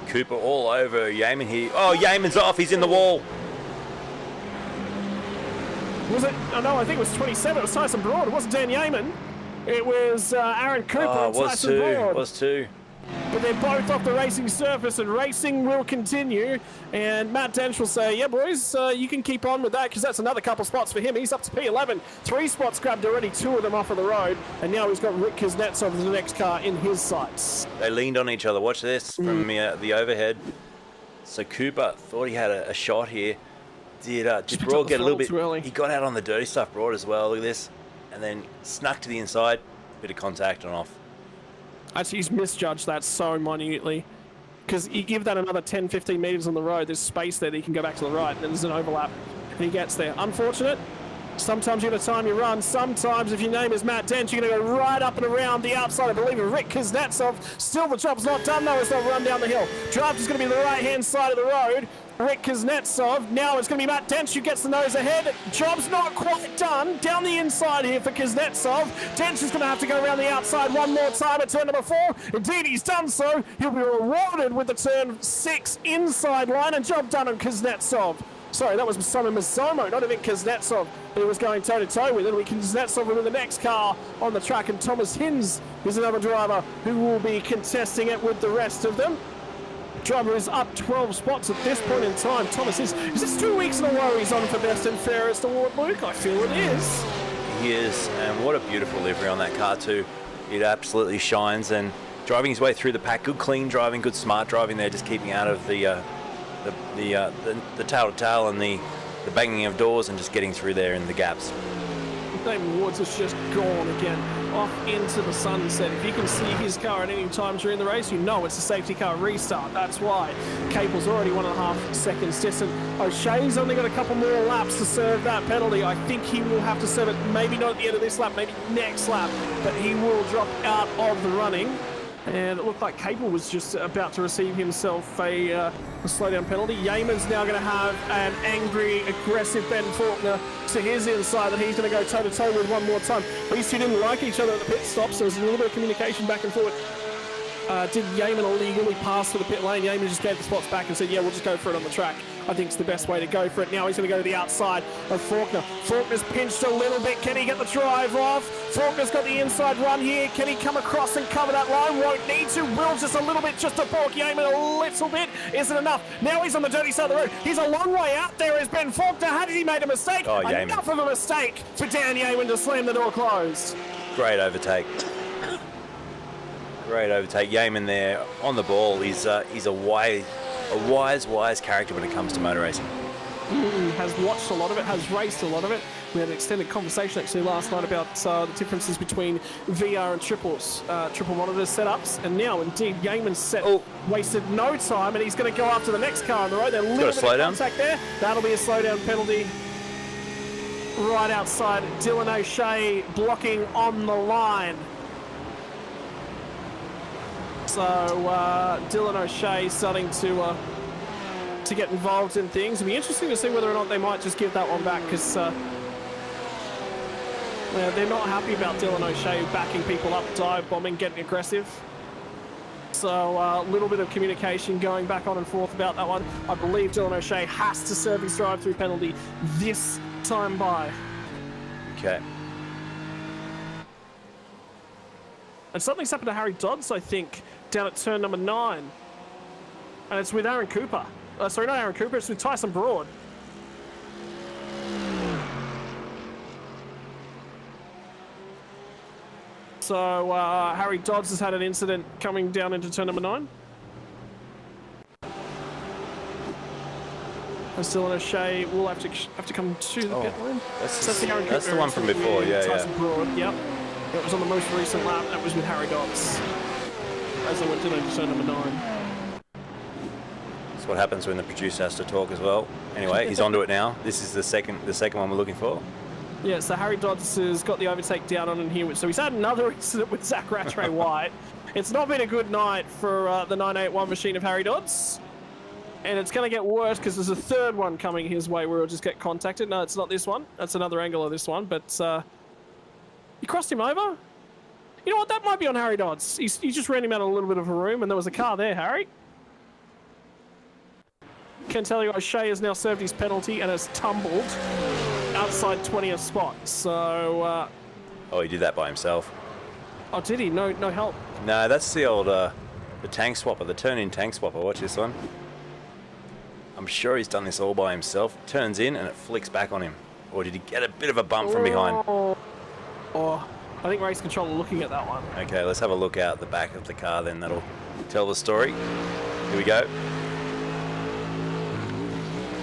Cooper all over Yeaman here. Oh, Yeaman's off. He's in the wall. Was it? Oh no, I think it was 27. It was Tyson Broad. It wasn't Dan Yeaman. It was Aaron Cooper and Tyson Broad. It was two. But they're both off the racing surface, and racing will continue. And Matt Dench will say, yeah, boys, you can keep on with that, because that's another couple spots for him. He's up to P11. 3 spots grabbed already, 2 of them off of the road. And now he's got Rick Kuznetsov as the next car in his sights. They leaned on each other. Watch this from the overhead. So Cooper thought he had a shot here. Did Broad get a little bit early? He got out on the dirty stuff, Broad, as well. Look at this. And then snuck to the inside. Bit of contact and off. Actually, he's misjudged that so minutely. Because you give that another 10, 15 metres on the road, there's space there that you can go back to the right, and then there's an overlap, and he gets there. Unfortunate. Sometimes you're going to time your run. Sometimes, if your name is Matt Dent, you're going to go right up and around the outside, I believe, of Rick Kuznetsov. Still, the job's not done, though, as they'll run down the hill. Draft is going to be the right-hand side of the road. Rick Kuznetsov. Now it's going to be Matt Dench who gets the nose ahead. Job's not quite done. Down the inside here for Kuznetsov. Dench is going to have to go around the outside one more time at turn number 4. Indeed, he's done so. He'll be rewarded with the turn 6 inside line, and job done on Kuznetsov. Sorry, that was Simon Mazzomo, not even Kuznetsov, who was going toe-to-toe with it. It'll be Kuznetsov with the next car on the track, and Thomas Hinz is another driver who will be contesting it with the rest of them. Driver is up 12 spots at this point in time. Thomas is this 2 weeks in a row he's on for Best and Fairest Award, Luke? I feel it is. He is, and what a beautiful livery on that car too. It absolutely shines, and driving his way through the pack. Good clean driving, good smart driving there, just keeping out of the tail-to-tail and the banging of doors, and just getting through there in the gaps. Damon Woods has just gone again off into the sunset. If you can see his car at any time during the race, you know it's a safety car restart. That's why. Cable's already 1.5 seconds distant. O'Shea's only got a couple more laps to serve that penalty. I think he will have to serve it, maybe not at the end of this lap, maybe next lap, but he will drop out of the running. And it looked like Cable was just about to receive himself a slowdown penalty. Yeaman's now going to have an angry, aggressive Ben Faulkner to his inside that he's going to go toe-to-toe with one more time. These two didn't like each other at the pit stop, so there's a little bit of communication back and forth. Did Yeaman illegally pass for the pit lane? Yeaman just gave the spots back and said, yeah, we'll just go for it on the track. I think it's the best way to go for it. Now he's going to go to the outside of Faulkner. Faulkner's pinched a little bit. Can he get the drive off? Faulkner's got the inside run here. Can he come across and cover that line? Won't need to. Will just a little bit, just to balk Yeaman a little bit. Isn't enough. Now he's on the dirty side of the road. He's a long way out there as Ben Faulkner. How did he make a mistake? Oh, Enough of a mistake for Dan Yeaman to slam the door closed. Great overtake. Great overtake. Yeaman there on the ball. He's a wise character when it comes to motor racing. Has watched a lot of it, has raced a lot of it, We had an extended conversation actually last night about the differences between VR and triple monitor setups, and now indeed Yeaman's set wasted no time, and he's going to go after the next car on the road. They're a little bit of contact there. That'll be a slowdown penalty right outside. Dylan O'Shea blocking on the line. So Dylan O'Shea starting to get involved in things. It'll be interesting to see whether or not they might just give that one back, because they're not happy about Dylan O'Shea backing people up, dive bombing, getting aggressive. So a little bit of communication going back on and forth about that one. I believe Dylan O'Shea has to serve his drive-through penalty this time by. Okay. And something's happened to Harry Dodds, I think, down at turn number 9. And it's with Aaron Cooper. Sorry, not Aaron Cooper, it's with Tyson Broad. So Harry Dodds has had an incident coming down into turn number 9. And Dylan O'Shea will have to come to the pit lane. That's the one from before, Tyson Broad, yep. It was on the most recent lap. That was with Harry Dodds as they went into turn number 9. That's what happens when the producer has to talk as well. Anyway, he's onto it now. This is the second one we're looking for. Yeah, so Harry Dodds has got the overtake down on him here. So he's had another incident with Zach Rattray White. It's not been a good night for the 981 machine of Harry Dodds. And it's going to get worse because there's a third one coming his way where he'll just get contacted. No, it's not this one. That's another angle of this one. But you crossed him over? You know what? That might be on Harry Dodds. You just ran him out of a little bit of a room, and there was a car there, Harry. Can tell you O'Shea has now served his penalty and has tumbled outside 20th spot. So... he did that by himself. Oh, did he? No help? No, that's the old the tank swapper, the turn-in tank swapper. Watch this one. I'm sure he's done this all by himself. Turns in and it flicks back on him. Or did he get a bit of a bump from behind? Oh, I think race control are looking at that one. Okay, let's have a look out the back of the car then. That'll tell the story. Here we go.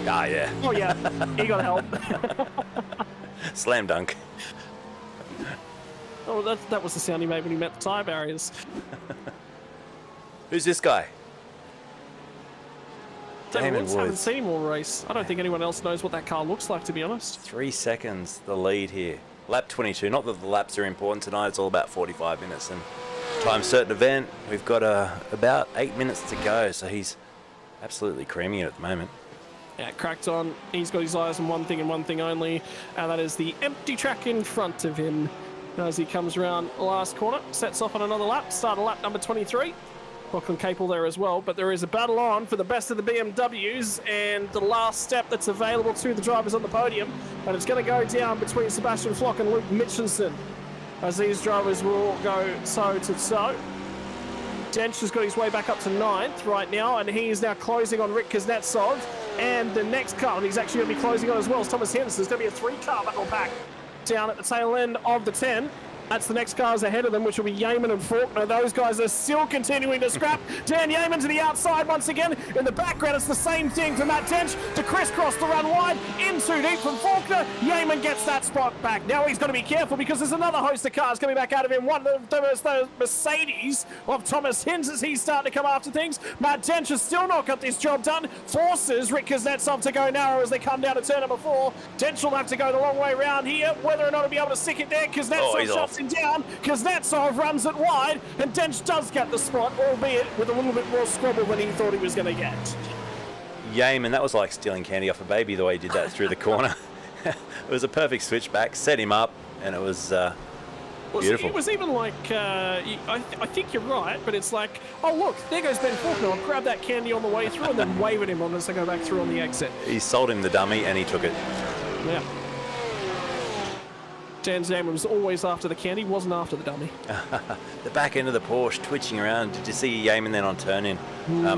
Ah, yeah. Oh, yeah. He got help. Slam dunk. Oh, that was the sound he made when he met the tyre barriers. Who's this guy? Damon Woods. I haven't seen him all race. I don't think anyone else knows what that car looks like, to be honest. 3 seconds, the lead here. Lap 22. Not that the laps are important tonight. It's all about 45 minutes. And time certain event. We've got about 8 minutes to go. So he's absolutely creaming it at the moment. Yeah, cracked on. He's got his eyes on one thing and one thing only. And that is the empty track in front of him. As he comes around the last corner, sets off on another lap. Start of lap number 23. Lachlan Capel there as well, but there is a battle on for the best of the BMWs and the last step that's available to the drivers on the podium, and it's going to go down between Sebastian Flock and Luke Mitchinson as these drivers will go toe to toe. Dench has got his way back up to 9th right now, and he is now closing on Rick Kuznetsov, and the next car he's actually going to be closing on as well is Thomas Henderson. There's going to be a 3-car battle pack down at the tail end of the 10. That's the next cars ahead of them, which will be Yeaman and Faulkner. Those guys are still continuing to scrap. Dan Yeaman to the outside once again. In the background, it's the same thing for Matt Dench to crisscross the run wide. In too deep from Faulkner. Yeaman gets that spot back. Now he's got to be careful because there's another host of cars coming back out of him. One of the Mercedes of Thomas Hinz as he's starting to come after things. Matt Dench has still not got this job done. Forces Rick Kuznetsov to go narrow as they come down to turn number 4. Dench will have to go the long way around here. Whether or not he'll be able to stick it there, Kuznetsov shuts him down. Kuznetsov runs it wide, and Dench does get the spot, albeit with a little bit more squabble than he thought he was going to get. Yeaman, that was like stealing candy off a baby the way he did that through the corner. It was a perfect switchback, set him up, and it was beautiful. It was even like, I think you're right, but it's like, oh look, there goes Ben Faulkner. I'll grab that candy on the way through and then wave at him as I go back through on the exit. He sold him the dummy, and he took it. Yeah. Dan Zaman was always after the candy, wasn't after the dummy. The back end of the Porsche twitching around. Did you see Yeaman then on turn-in?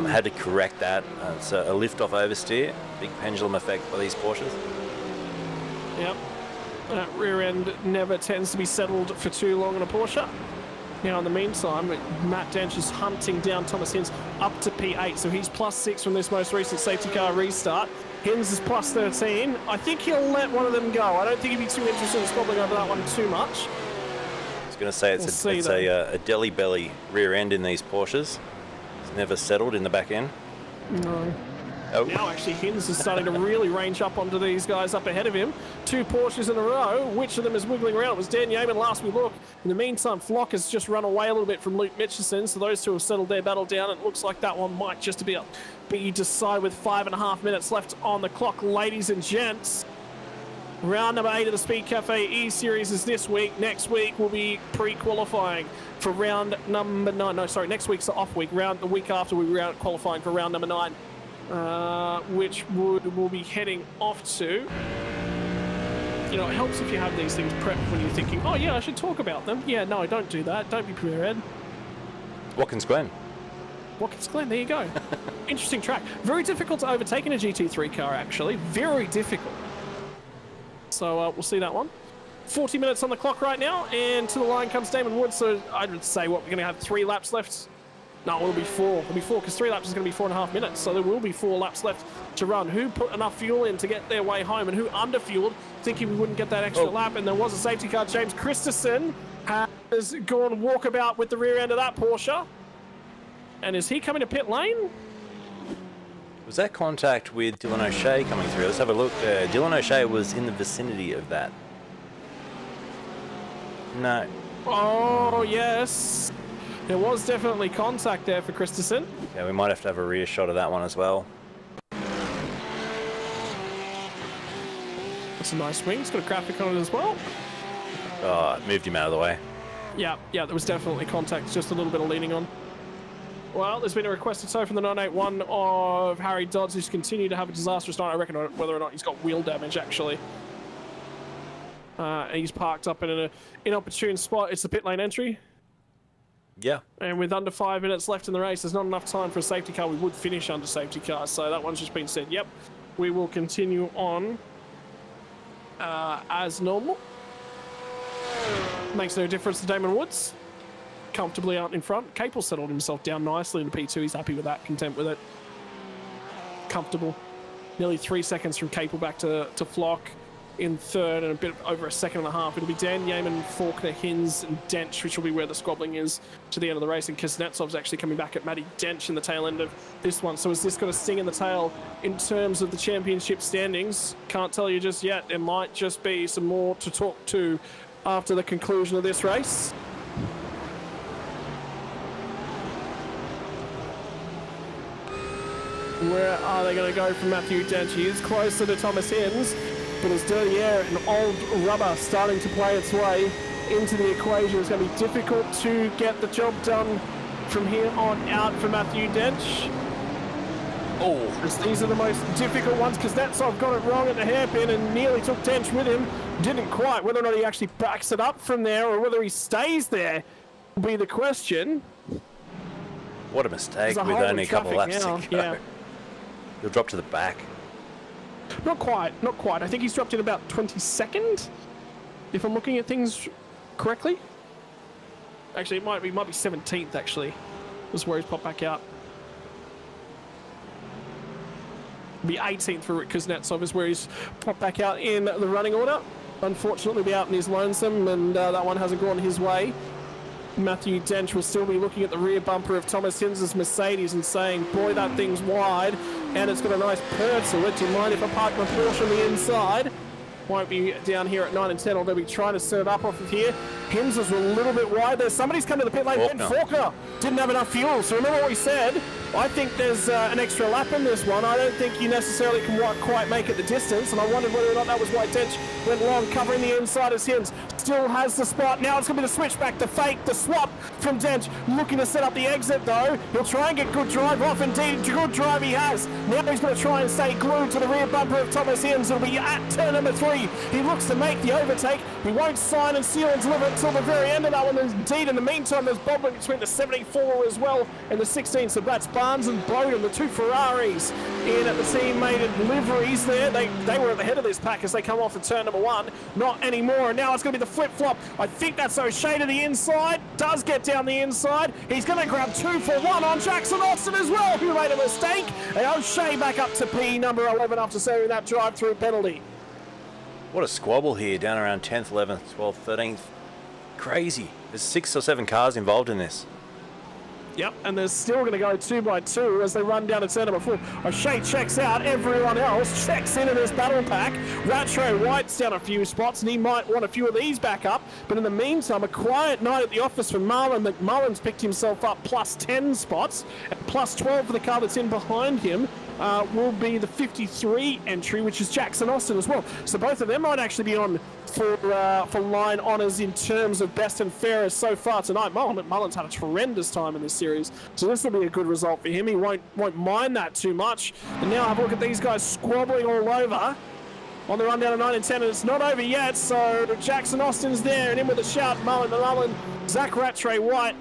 Had to correct that. It's a lift-off oversteer. Big pendulum effect by these Porsches. Yep. That rear end never tends to be settled for too long in a Porsche. Now, in the meantime, Matt Dench is hunting down Thomas Hinz up to P8, so he's +6 from this most recent safety car restart. Hinz is plus 13. I think he'll let one of them go. I don't think he'd be too interested in squabbling over that one too much. I was going to say it's a deli belly rear end in these Porsches. It's never settled in the back end. No. Oh. Now actually Hinz is starting to really range up onto these guys up ahead of him. 2 Porsches in a row. Which of them is wiggling around? It was Dan Yeaman last we look. In the meantime, Flock has just run away a little bit from Luke Mitchison, so those two have settled their battle down. It looks like that one might just be decided with 5.5 minutes left on the clock, ladies and gents. Round number 8 of the Speedcafe eSeries is this week. Next week will be pre-qualifying for round number 9. No, sorry, next week's the off week. The week after we'll be qualifying for round number 9. Which we'll be heading off to. You know, it helps if you have these things prepped when you're thinking, oh yeah, I should talk about them. Yeah, no, don't do that. Don't be prepared. Watkins Glen. Watkins Glen, there you go. Interesting track. Very difficult to overtake in a GT3 car, actually. Very difficult. So we'll see that one. 40 minutes on the clock right now, and to the line comes Damon Wood. So I would say, what, we're going to have 3 laps left? No, it'll be 4. It'll be 4 because 3 laps is going to be 4.5 minutes. So there will be 4 laps left to run. Who put enough fuel in to get their way home and who underfueled, thinking we wouldn't get that extra lap. And there was a safety car. James Christensen has gone walkabout with the rear end of that Porsche. And is he coming to pit lane? Was that contact with Dylan O'Shea coming through? Let's have a look. Dylan O'Shea was in the vicinity of that. No. Oh, yes. There was definitely contact there for Christensen. Yeah, we might have to have a rear shot of that one as well. That's a nice swing. It's got a graphic on it as well. Oh, it moved him out of the way. Yeah, there was definitely contact. Just a little bit of leaning on. Well, there's been a requested tow from the 981 of Harry Dodds, who's continued to have a disastrous night. I reckon whether or not he's got wheel damage, actually. He's parked up in an inopportune spot. It's the pit lane entry. Yeah. And with under 5 minutes left in the race, there's not enough time for a safety car. We would finish under safety car, so that one's just been said. Yep, we will continue on as normal. Makes no difference to Damon Woods. Comfortably out in front. Capel settled himself down nicely in the P2. He's happy with that, content with it. Comfortable. Nearly 3 seconds from Capel back to Flock in third, and a bit over a second and a half. It'll be Dan Yeaman, Faulkner, Hinz, and Dench, which will be where the squabbling is to the end of the race. And Kuznetsov's actually coming back at Matty Dench in the tail end of this one. So is this got a sting in the tail in terms of the championship standings? Can't tell you just yet. There might just be some more to talk to after the conclusion of this race. Where are they going to go from Matthew Dench? He is closer to Thomas Hinz, but as dirty air and old rubber starting to play its way into the equation, it's going to be difficult to get the job done from here on out for Matthew Dench. Oh, these are the most difficult ones because Kuznetsov got it wrong at the hairpin and nearly took Dench with him. Didn't quite. Whether or not he actually backs it up from there or whether he stays there will be the question. What a mistake with only a couple of laps to go. Yeah. He'll drop to the back. Not quite. I think he's dropped in about 22nd, if I'm looking at things correctly. Actually, it might be 17th, actually. That's where he's popped back out. It'll be 18th for Kuznetsov is where he's popped back out in the running order. Unfortunately, be out in his lonesome, and that one hasn't gone his way. Matthew Dench will still be looking at the rear bumper of Thomas Hinz's Mercedes and saying, boy, that thing's wide, and it's got a nice purr to it. Do you mind if I park my Porsche on the inside? Won't be down here at 9 and 10, although we try to set it up off of here. Hinz's were a little bit wide there. Somebody's come to the pit lane. Ben Faulkner didn't have enough fuel. So remember what we said. I think there's an extra lap in this one. I don't think you necessarily can quite make it the distance, and I wondered whether or not that was why Dench went long, covering the inside as Hinz still has the spot. Now it's going to be the switchback, the fake, the swap from Dench, looking to set up the exit though. He'll try and get good drive off. Indeed, good drive he has. Now he's going to try and stay glued to the rear bumper of Thomas Hinz. It'll be at turn number 3. He looks to make the overtake. He won't sign and seal and deliver until the very end of that one. Indeed, in the meantime, there's bobbling between the 74 as well and the 16, so that's Barnes and Bowden, the two Ferraris in at the team-mated liveries there. They were at the head of this pack as they come off at turn number 1. Not anymore. And now it's going to be the flip-flop. I think that's O'Shea to the inside. Does get down the inside. He's going to grab 2 for 1 on Jackson Austin as well, who made a mistake. And O'Shea back up to P number 11 after serving that drive-through penalty. What a squabble here, down around 10th, 11th, 12th, 13th. Crazy. There's 6 or 7 cars involved in this. Yep, and they're still going to go 2 by 2 as they run down to turn number 4. O'Shea checks out, everyone else checks into this battle pack. Rattray White's down a few spots, and he might want a few of these back up. But in the meantime, a quiet night at the office for Marlon. McMullen's picked himself up plus 10 spots, and plus 12 for the car that's in behind him. Will be the 53 entry, which is Jackson Austin as well. So both of them might actually be on for line honours in terms of best and fairest so far tonight. McMullen's had a tremendous time in this series, so this will be a good result for him. He won't mind that too much. And now have a look at these guys squabbling all over on the run down to 9 and 10, and it's not over yet. So Jackson Austin's there, and in with a shout, McMullen, Zach Rattray White.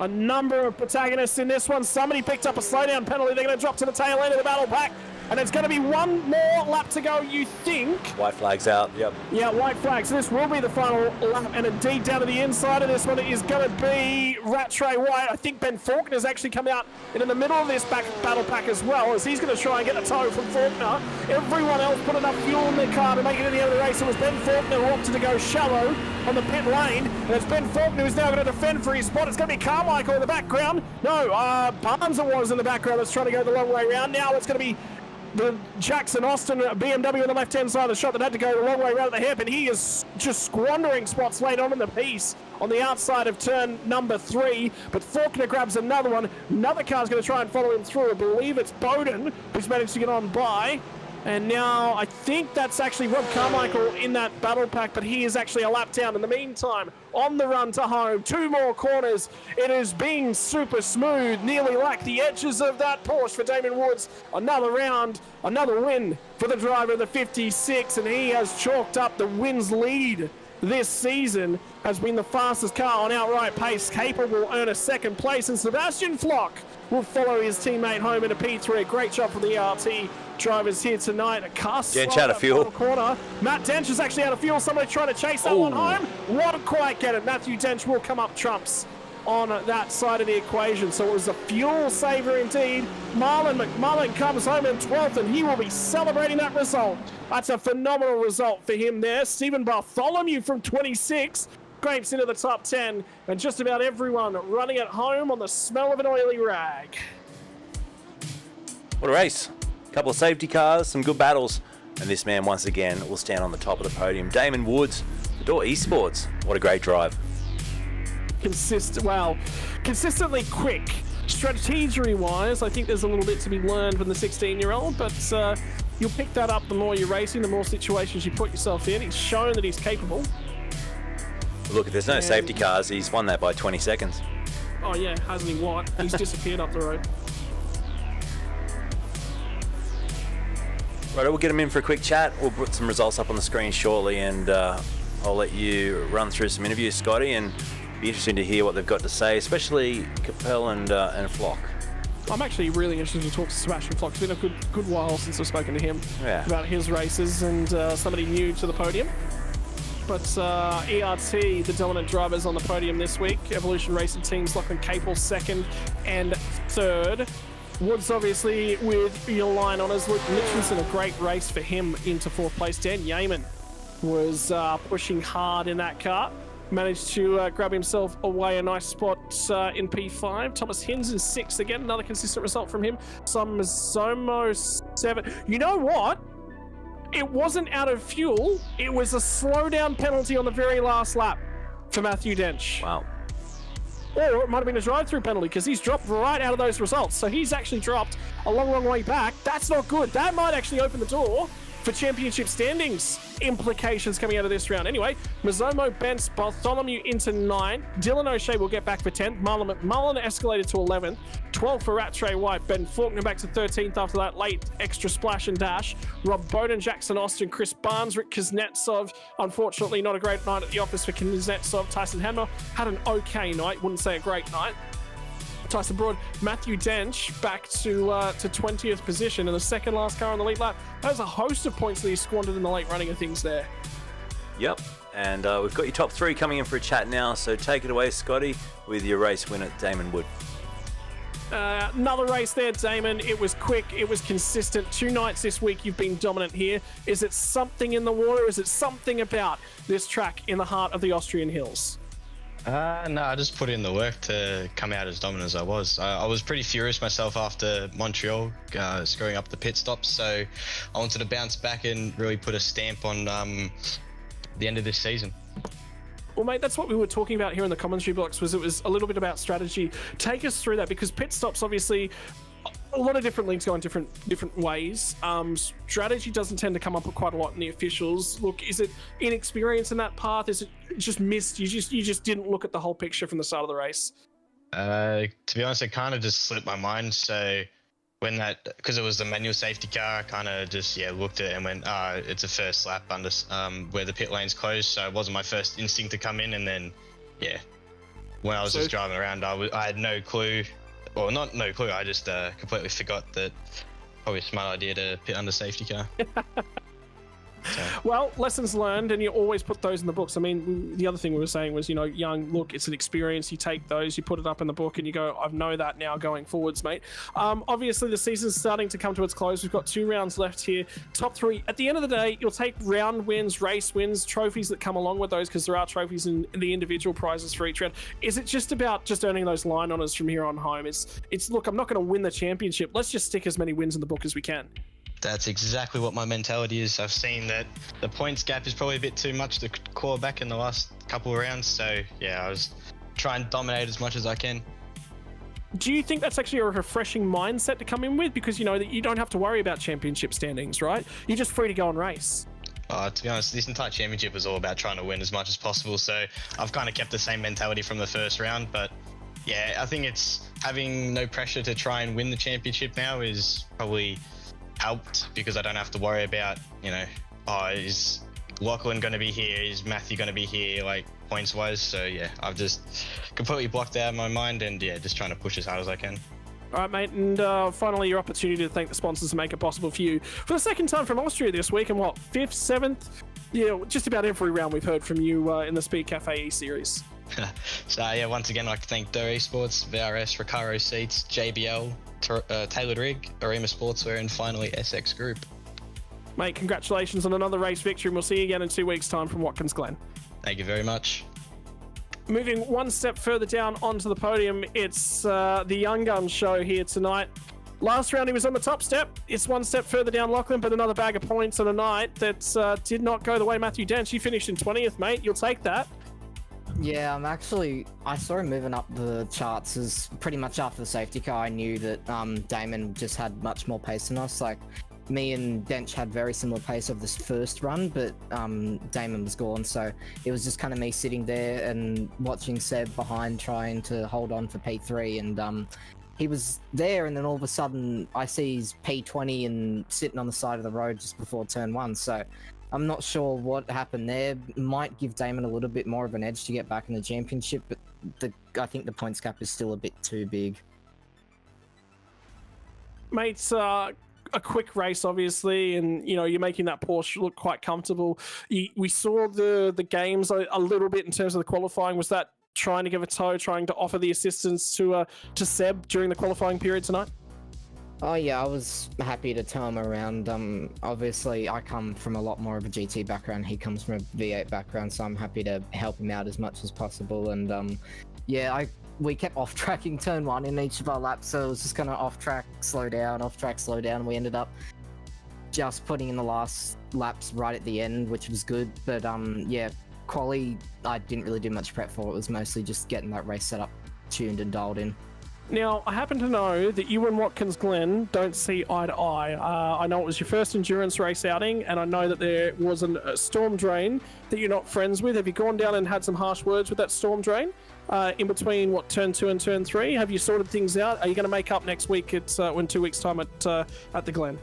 A number of protagonists in this one. Somebody picked up a slowdown penalty. They're going to drop to the tail end of the battle pack. And it's going to be one more lap to go, you think. White flag's out, yep. Yeah, white flags. This will be the final lap. And indeed, down to the inside of this one is going to be Rattray White. I think Ben Faulkner's actually come out in the middle of this battle pack as well, as he's going to try and get a tow from Faulkner. Everyone else put enough fuel in their car to make it to the end of the race. It was Ben Faulkner who opted to go shallow on the pit lane. And it's Ben Faulkner who's now going to defend for his spot. It's going to be Carmichael in the background. No, Barnes it was in the background that's trying to go the long way around. Now it's going to be the Jackson Austin BMW on the left-hand side of the shot that had to go the long way around the hip, and he is just squandering spots late on in the piece on the outside of turn number 3. But Faulkner grabs another one. Another car's going to try and follow him through. I believe it's Bowden who's managed to get on by. And now I think that's actually Rob Carmichael in that battle pack, but he is actually a lap down. In the meantime, on the run to home, 2 more corners. It is being super smooth, nearly like the edges of that Porsche for Damon Woods. Another round, another win for the driver of the 56, and he has chalked up the wins lead this season. Has been the fastest car on outright pace. Capel will earn a 2nd place, and Sebastian Flock will follow his teammate home in a P3. A great job for the ERT drivers here tonight. A car Dench out of fuel. Corner. Matt Dench is actually out of fuel. Somebody trying to chase that one home. Won't quite get it. Matthew Dench will come up trumps on that side of the equation. So it was a fuel saver indeed. Marlon McMullen comes home in 12th, and he will be celebrating that result. That's a phenomenal result for him there. Stephen Bartholomew from 26 scrapes into the top 10, and just about everyone running at home on the smell of an oily rag. What a race. A couple of safety cars, some good battles, and this man once again will stand on the top of the podium. Damon Woods, Fedora Esports. What a great drive. Consistently quick. Strategy-wise, I think there's a little bit to be learned from the 16-year-old, but you'll pick that up the more you're racing, the more situations you put yourself in. He's shown that he's capable. Look, if there's no safety cars, he's won that by 20 seconds. Oh yeah, hasn't he what? He's disappeared up the road. Right, we'll get him in for a quick chat. We'll put some results up on the screen shortly, and I'll let you run through some interviews, Scotty, and be interesting to hear what they've got to say, especially Capel and Flock. I'm actually really interested to talk to Sebastian Flock. It's been a good while since I've spoken to him about his races and somebody new to the podium. But ERT, the dominant drivers on the podium this week. Evolution Racing Teams, Lachlan Capel 2nd and 3rd. Woods obviously with your line honours. Luke Mitchelson, a great race for him into 4th place. Dan Yeaman was pushing hard in that car. Managed to grab himself away a nice spot in P5. Thomas Hins in 6th again. Another consistent result from him. Somo 7. You know what? It wasn't out of fuel. It was a slowdown penalty on the very last lap for Matthew Dench. Wow. Or it might have been a drive-through penalty because he's dropped right out of those results. So he's actually dropped a long way back. That's not good. That might actually open the door for championship standings implications coming out of this round. Anyway, Mazomo, Bence, Bartholomew into 9. Dylan O'Shea will get back for 10th. Marlon McMullen escalated to 11th. 12 for Rattray White. Ben Faulkner back to 13th after that late extra splash and dash. Rob Bowden, Jackson Austin, Chris Barnes, Rick Kuznetsov. Unfortunately, not a great night at the office for Kuznetsov. Tyson Hammer had an okay night. Wouldn't say a great night. Tyson Broad, Matthew Dench back to 20th position and the second last car on the lead lap. There's a host of points that he squandered in the late running of things there. Yep, and we've got your top three coming in for a chat now, so take it away, Scotty, with your race winner, Damon Wood. Another race there, Damon. It was quick, it was consistent. 2 nights this week you've been dominant here. Is it something in the water? Is it something about this track in the heart of the Austrian hills? No, I just put in the work to come out as dominant as I was. I was pretty furious myself after Montreal, screwing up the pit stops, so I wanted to bounce back and really put a stamp on the end of this season. Well, mate, that's what we were talking about here in the commentary box, was it was a little bit about strategy. Take us through that, because pit stops, obviously, a lot of different leagues go in different ways. Strategy doesn't tend to come up quite a lot in the officials. Look, is it inexperience in that path? Is it just missed? You just didn't look at the whole picture from the start of the race? To be honest, it kind of just slipped my mind. So when because it was the manual safety car, I kind of just looked at it and went, it's a first lap under where the pit lane's closed. So it wasn't my first instinct to come in, and then when I was just driving around, I had no clue. Well, not no clue. I just completely forgot that probably a smart idea to pit under safety car. So. Well, lessons learned, and you always put those in the books. I mean, the other thing we were saying was, young, look, it's an experience. You take those, you put it up in the book, and you go, I know that now going forwards, mate. Obviously, the season's starting to come to its close. We've got 2 rounds left here. Top 3. At the end of the day, you'll take round wins, race wins, trophies that come along with those, because there are trophies in the individual prizes for each round. Is it just about just earning those line honours from here on home? It's look, I'm not going to win the championship. Let's just stick as many wins in the book as we can. That's exactly what my mentality is. I've seen that the points gap is probably a bit too much to claw back in the last couple of rounds. So, I was trying to dominate as much as I can. Do you think that's actually a refreshing mindset to come in with? Because you know that you don't have to worry about championship standings, right? You're just free to go and race. To be honest, this entire championship was all about trying to win as much as possible. So I've kind of kept the same mentality from the first round. But I think it's having no pressure to try and win the championship now is probably helped, because I don't have to worry about, is Lachlan going to be here? Is Matthew going to be here, like, points wise? So I've just completely blocked out my mind and just trying to push as hard as I can. All right, mate, and finally your opportunity to thank the sponsors to make it possible for you for the second time from Austria this week, and 5th, 7th, just about every round we've heard from you in the Speedcafe eSeries. So once again, I'd like to thank Dur Esports, VRS, Recaro Seats, JBL, Tailored Rig, Arima Sportswear, and finally SX Group. Mate, congratulations on another race victory, and we'll see you again in 2 weeks' time from Watkins Glen. Thank you very much. Moving one step further down onto the podium, it's the Young Guns show here tonight. Last round he was on the top step. It's one step further down Lachlan, but another bag of points on a night that did not go the way Matthew Dench. You finished in 20th, mate. You'll take that. Yeah, I saw him moving up the charts as pretty much after the safety car. I knew that Damon just had much more pace than us. Like, me and Dench had very similar pace of this first run, but Damon was gone. So it was just kind of me sitting there and watching Seb behind trying to hold on for P3. And he was there, and then all of a sudden I see his P20 and sitting on the side of the road just before turn 1. So I'm not sure what happened there. Might give Damon a little bit more of an edge to get back in the championship, but I think the points gap is still a bit too big. Mates, a quick race, obviously, and you're making that Porsche look quite comfortable. We saw the games a little bit in terms of the qualifying. Was that trying to give a tow, trying to offer the assistance to Seb during the qualifying period tonight? Oh yeah, I was happy to tow him around. Obviously, I come from a lot more of a GT background. He comes from a V8 background, so I'm happy to help him out as much as possible. And we kept off-tracking turn 1 in each of our laps, so it was just kind of off-track, slow down, off-track, slow down. We ended up just putting in the last laps right at the end, which was good. But quali, I didn't really do much prep for. It was mostly just getting that race set up, tuned and dialed in. Now, I happen to know that you and Watkins Glen don't see eye to eye. I know it was your first endurance race outing, and I know that there was a storm drain that you're not friends with. Have you gone down and had some harsh words with that storm drain in between, turn 2 and turn 3? Have you sorted things out? Are you going to make up next week in 2 weeks' time at the Glen?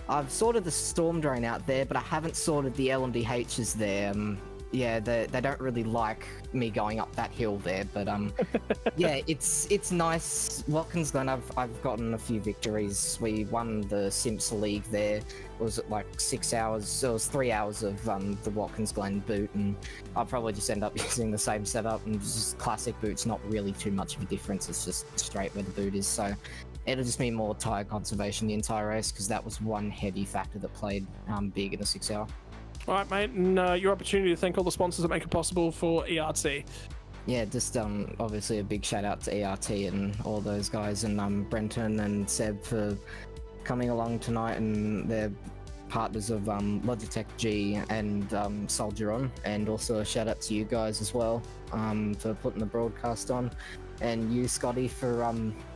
I've sorted the storm drain out there, but I haven't sorted the LMDHs there. yeah, they don't really like me going up that hill there, but yeah, it's nice. Watkins Glen, I've gotten a few victories. We won the Simps League there. It was like 6 hours. It was 3 hours of the Watkins Glen boot, and I'll probably just end up using the same setup and just classic boots. Not really too much of a difference. It's just straight where the boot is. So it'll just be more tire conservation the entire race, because that was one heavy factor that played big in the 6 hour. All right, mate, and your opportunity to thank all the sponsors that make it possible for ERT. Yeah, just obviously a big shout out to ERT and all those guys, and Brenton and Seb for coming along tonight, and they're partners of Logitech G and Soldier On, and also a shout out to you guys as well for putting the broadcast on, and you, Scotty, for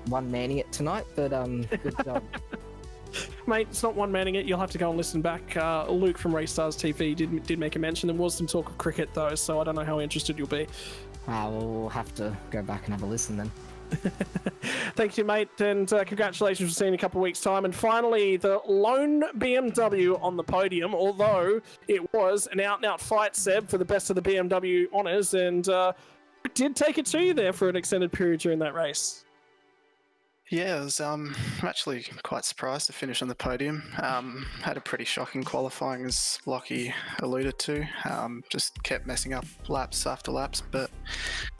one-manning it tonight, but good job. Mate, it's not one-manning it. You'll have to go and listen back. Luke from Racestars TV did make a mention. There was some talk of cricket, though, so I don't know how interested you'll be. We'll have to go back and have a listen then. Thank you, mate, and congratulations for seeing you in a couple of weeks' time. And finally, the lone BMW on the podium, although it was an out-and-out fight, Seb, for the best of the BMW honours, and did take it to you there for an extended period during that race. Yeah, I'm actually quite surprised to finish on the podium. Had a pretty shocking qualifying, as Lockie alluded to. Just kept messing up laps after laps, but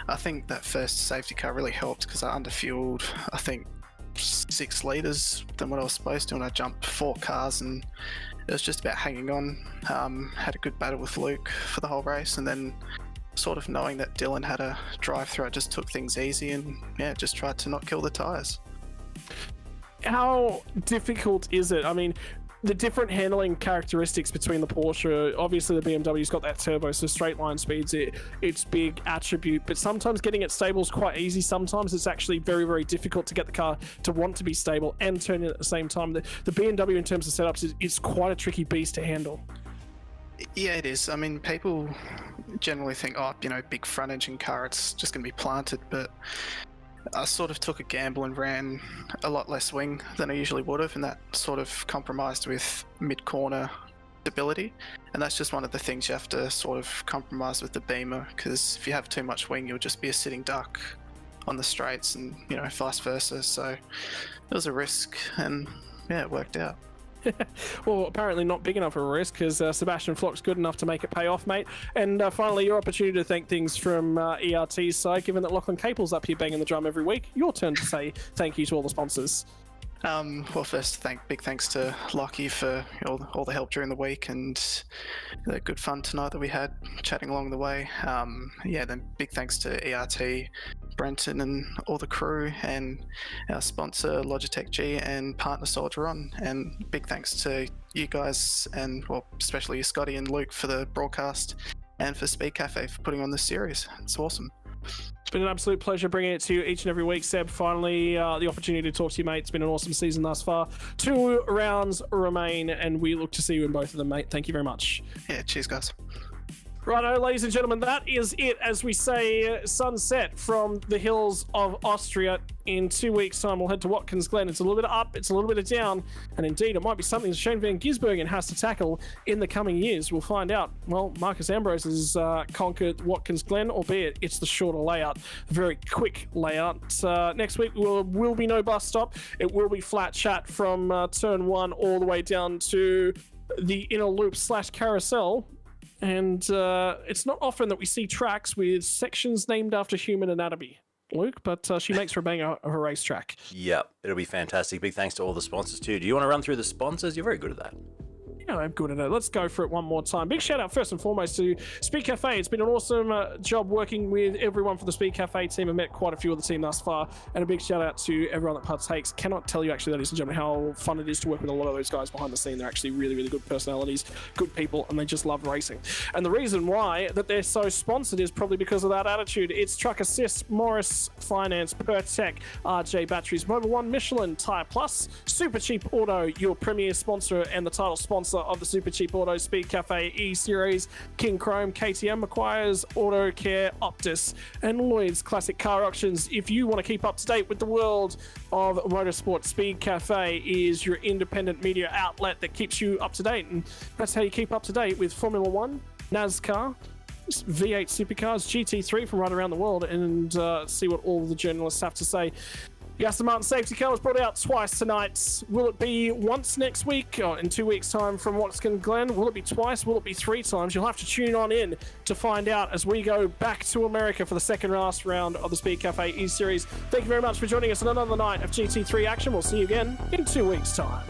I think that first safety car really helped because I underfueled, I think, 6 litres than what I was supposed to, and I jumped 4 cars, and it was just about hanging on. Had a good battle with Luke for the whole race, and then sort of knowing that Dylan had a drive-through, I just took things easy and yeah, just tried to not kill the tyres. How difficult is it? I mean, the different handling characteristics between the Porsche, obviously the BMW's got that turbo, so straight line speeds, it's big attribute, but sometimes getting it stable is quite easy. Sometimes it's actually very, very difficult to get the car to want to be stable and turn in at the same time. The BMW in terms of setups is quite a tricky beast to handle. Yeah, it is. I mean, people generally think, oh, big front engine car, it's just going to be planted, but I sort of took a gamble and ran a lot less wing than I usually would have, and that sort of compromised with mid-corner stability. And that's just one of the things you have to sort of compromise with the Beamer, because if you have too much wing, you'll just be a sitting duck on the straights, and vice versa. So it was a risk, and yeah, it worked out. Well, apparently not big enough of a risk, because Sebastian Flock's good enough to make it pay off, mate. And finally, your opportunity to thank things from ERT's side, given that Lachlan Capel's up here banging the drum every week. Your turn to say thank you to all the sponsors. Well, first, big thanks to Lockie for all the help during the week, and the good fun tonight that we had chatting along the way. Then big thanks to ERT, Brenton, and all the crew, and our sponsor Logitech G and partner Soldier On. And big thanks to you guys, and well, especially Scotty and Luke for the broadcast, and for Speedcafe for putting on this series. It's awesome. It's been an absolute pleasure bringing it to you each and every week, Seb. Finally, the opportunity to talk to you, mate. It's been an awesome season thus far. 2 rounds remain, and we look to see you in both of them, mate. Thank you very much. Yeah, cheers, guys. Righto, ladies and gentlemen, that is it. As we say, sunset from the hills of Austria. In 2 weeks' time, we'll head to Watkins Glen. It's a little bit up, it's a little bit of down, and indeed, it might be something that Shane van Gisbergen has to tackle in the coming years. We'll find out. Well, Marcus Ambrose has conquered Watkins Glen, albeit it's the shorter layout, very quick layout. Next week, will be no bus stop. It will be flat chat from turn 1 all the way down to the inner loop / carousel. And it's not often that we see tracks with sections named after human anatomy, Luke, but she makes for a banger of a racetrack. Yep, it'll be fantastic. Big thanks to all the sponsors too. Do you want to run through the sponsors? You're very good at that. Yeah, I'm good at it. Let's go for it one more time. Big shout out first and foremost to Speedcafe. It's been an awesome job working with everyone for the Speedcafe team. I've met quite a few of the team thus far, and a big shout out to everyone that partakes. Cannot tell you actually, ladies and gentlemen, how fun it is to work with a lot of those guys behind the scene. They're actually really, really good personalities, good people, and they just love racing. And the reason why that they're so sponsored is probably because of that attitude. It's Truck Assist, Morris Finance, Pertec, RJ Batteries, Mobil 1, Michelin, Tyre Plus, Super Cheap Auto, your premier sponsor and the title sponsor of the Super Cheap Auto, Speedcafe eSeries, King Chrome, KTM, Macquare's, Auto Care, Optus, and Lloyd's Classic Car Auctions. If you want to keep up to date with the world of motorsport, Speedcafe is your independent media outlet that keeps you up to date, and that's how you keep up to date with Formula One, NASCAR, V8 Supercars GT3 from right around the world and see what all the journalists have to say. The Aston Martin safety car was brought out twice tonight. Will it be once next week, or in 2 weeks' time from Watkins Glen? Will it be twice? Will it be 3 times? You'll have to tune on in to find out as we go back to America for the second last round of the Speedcafe eSeries. Thank you very much for joining us on another night of GT3 action. We'll see you again in 2 weeks' time.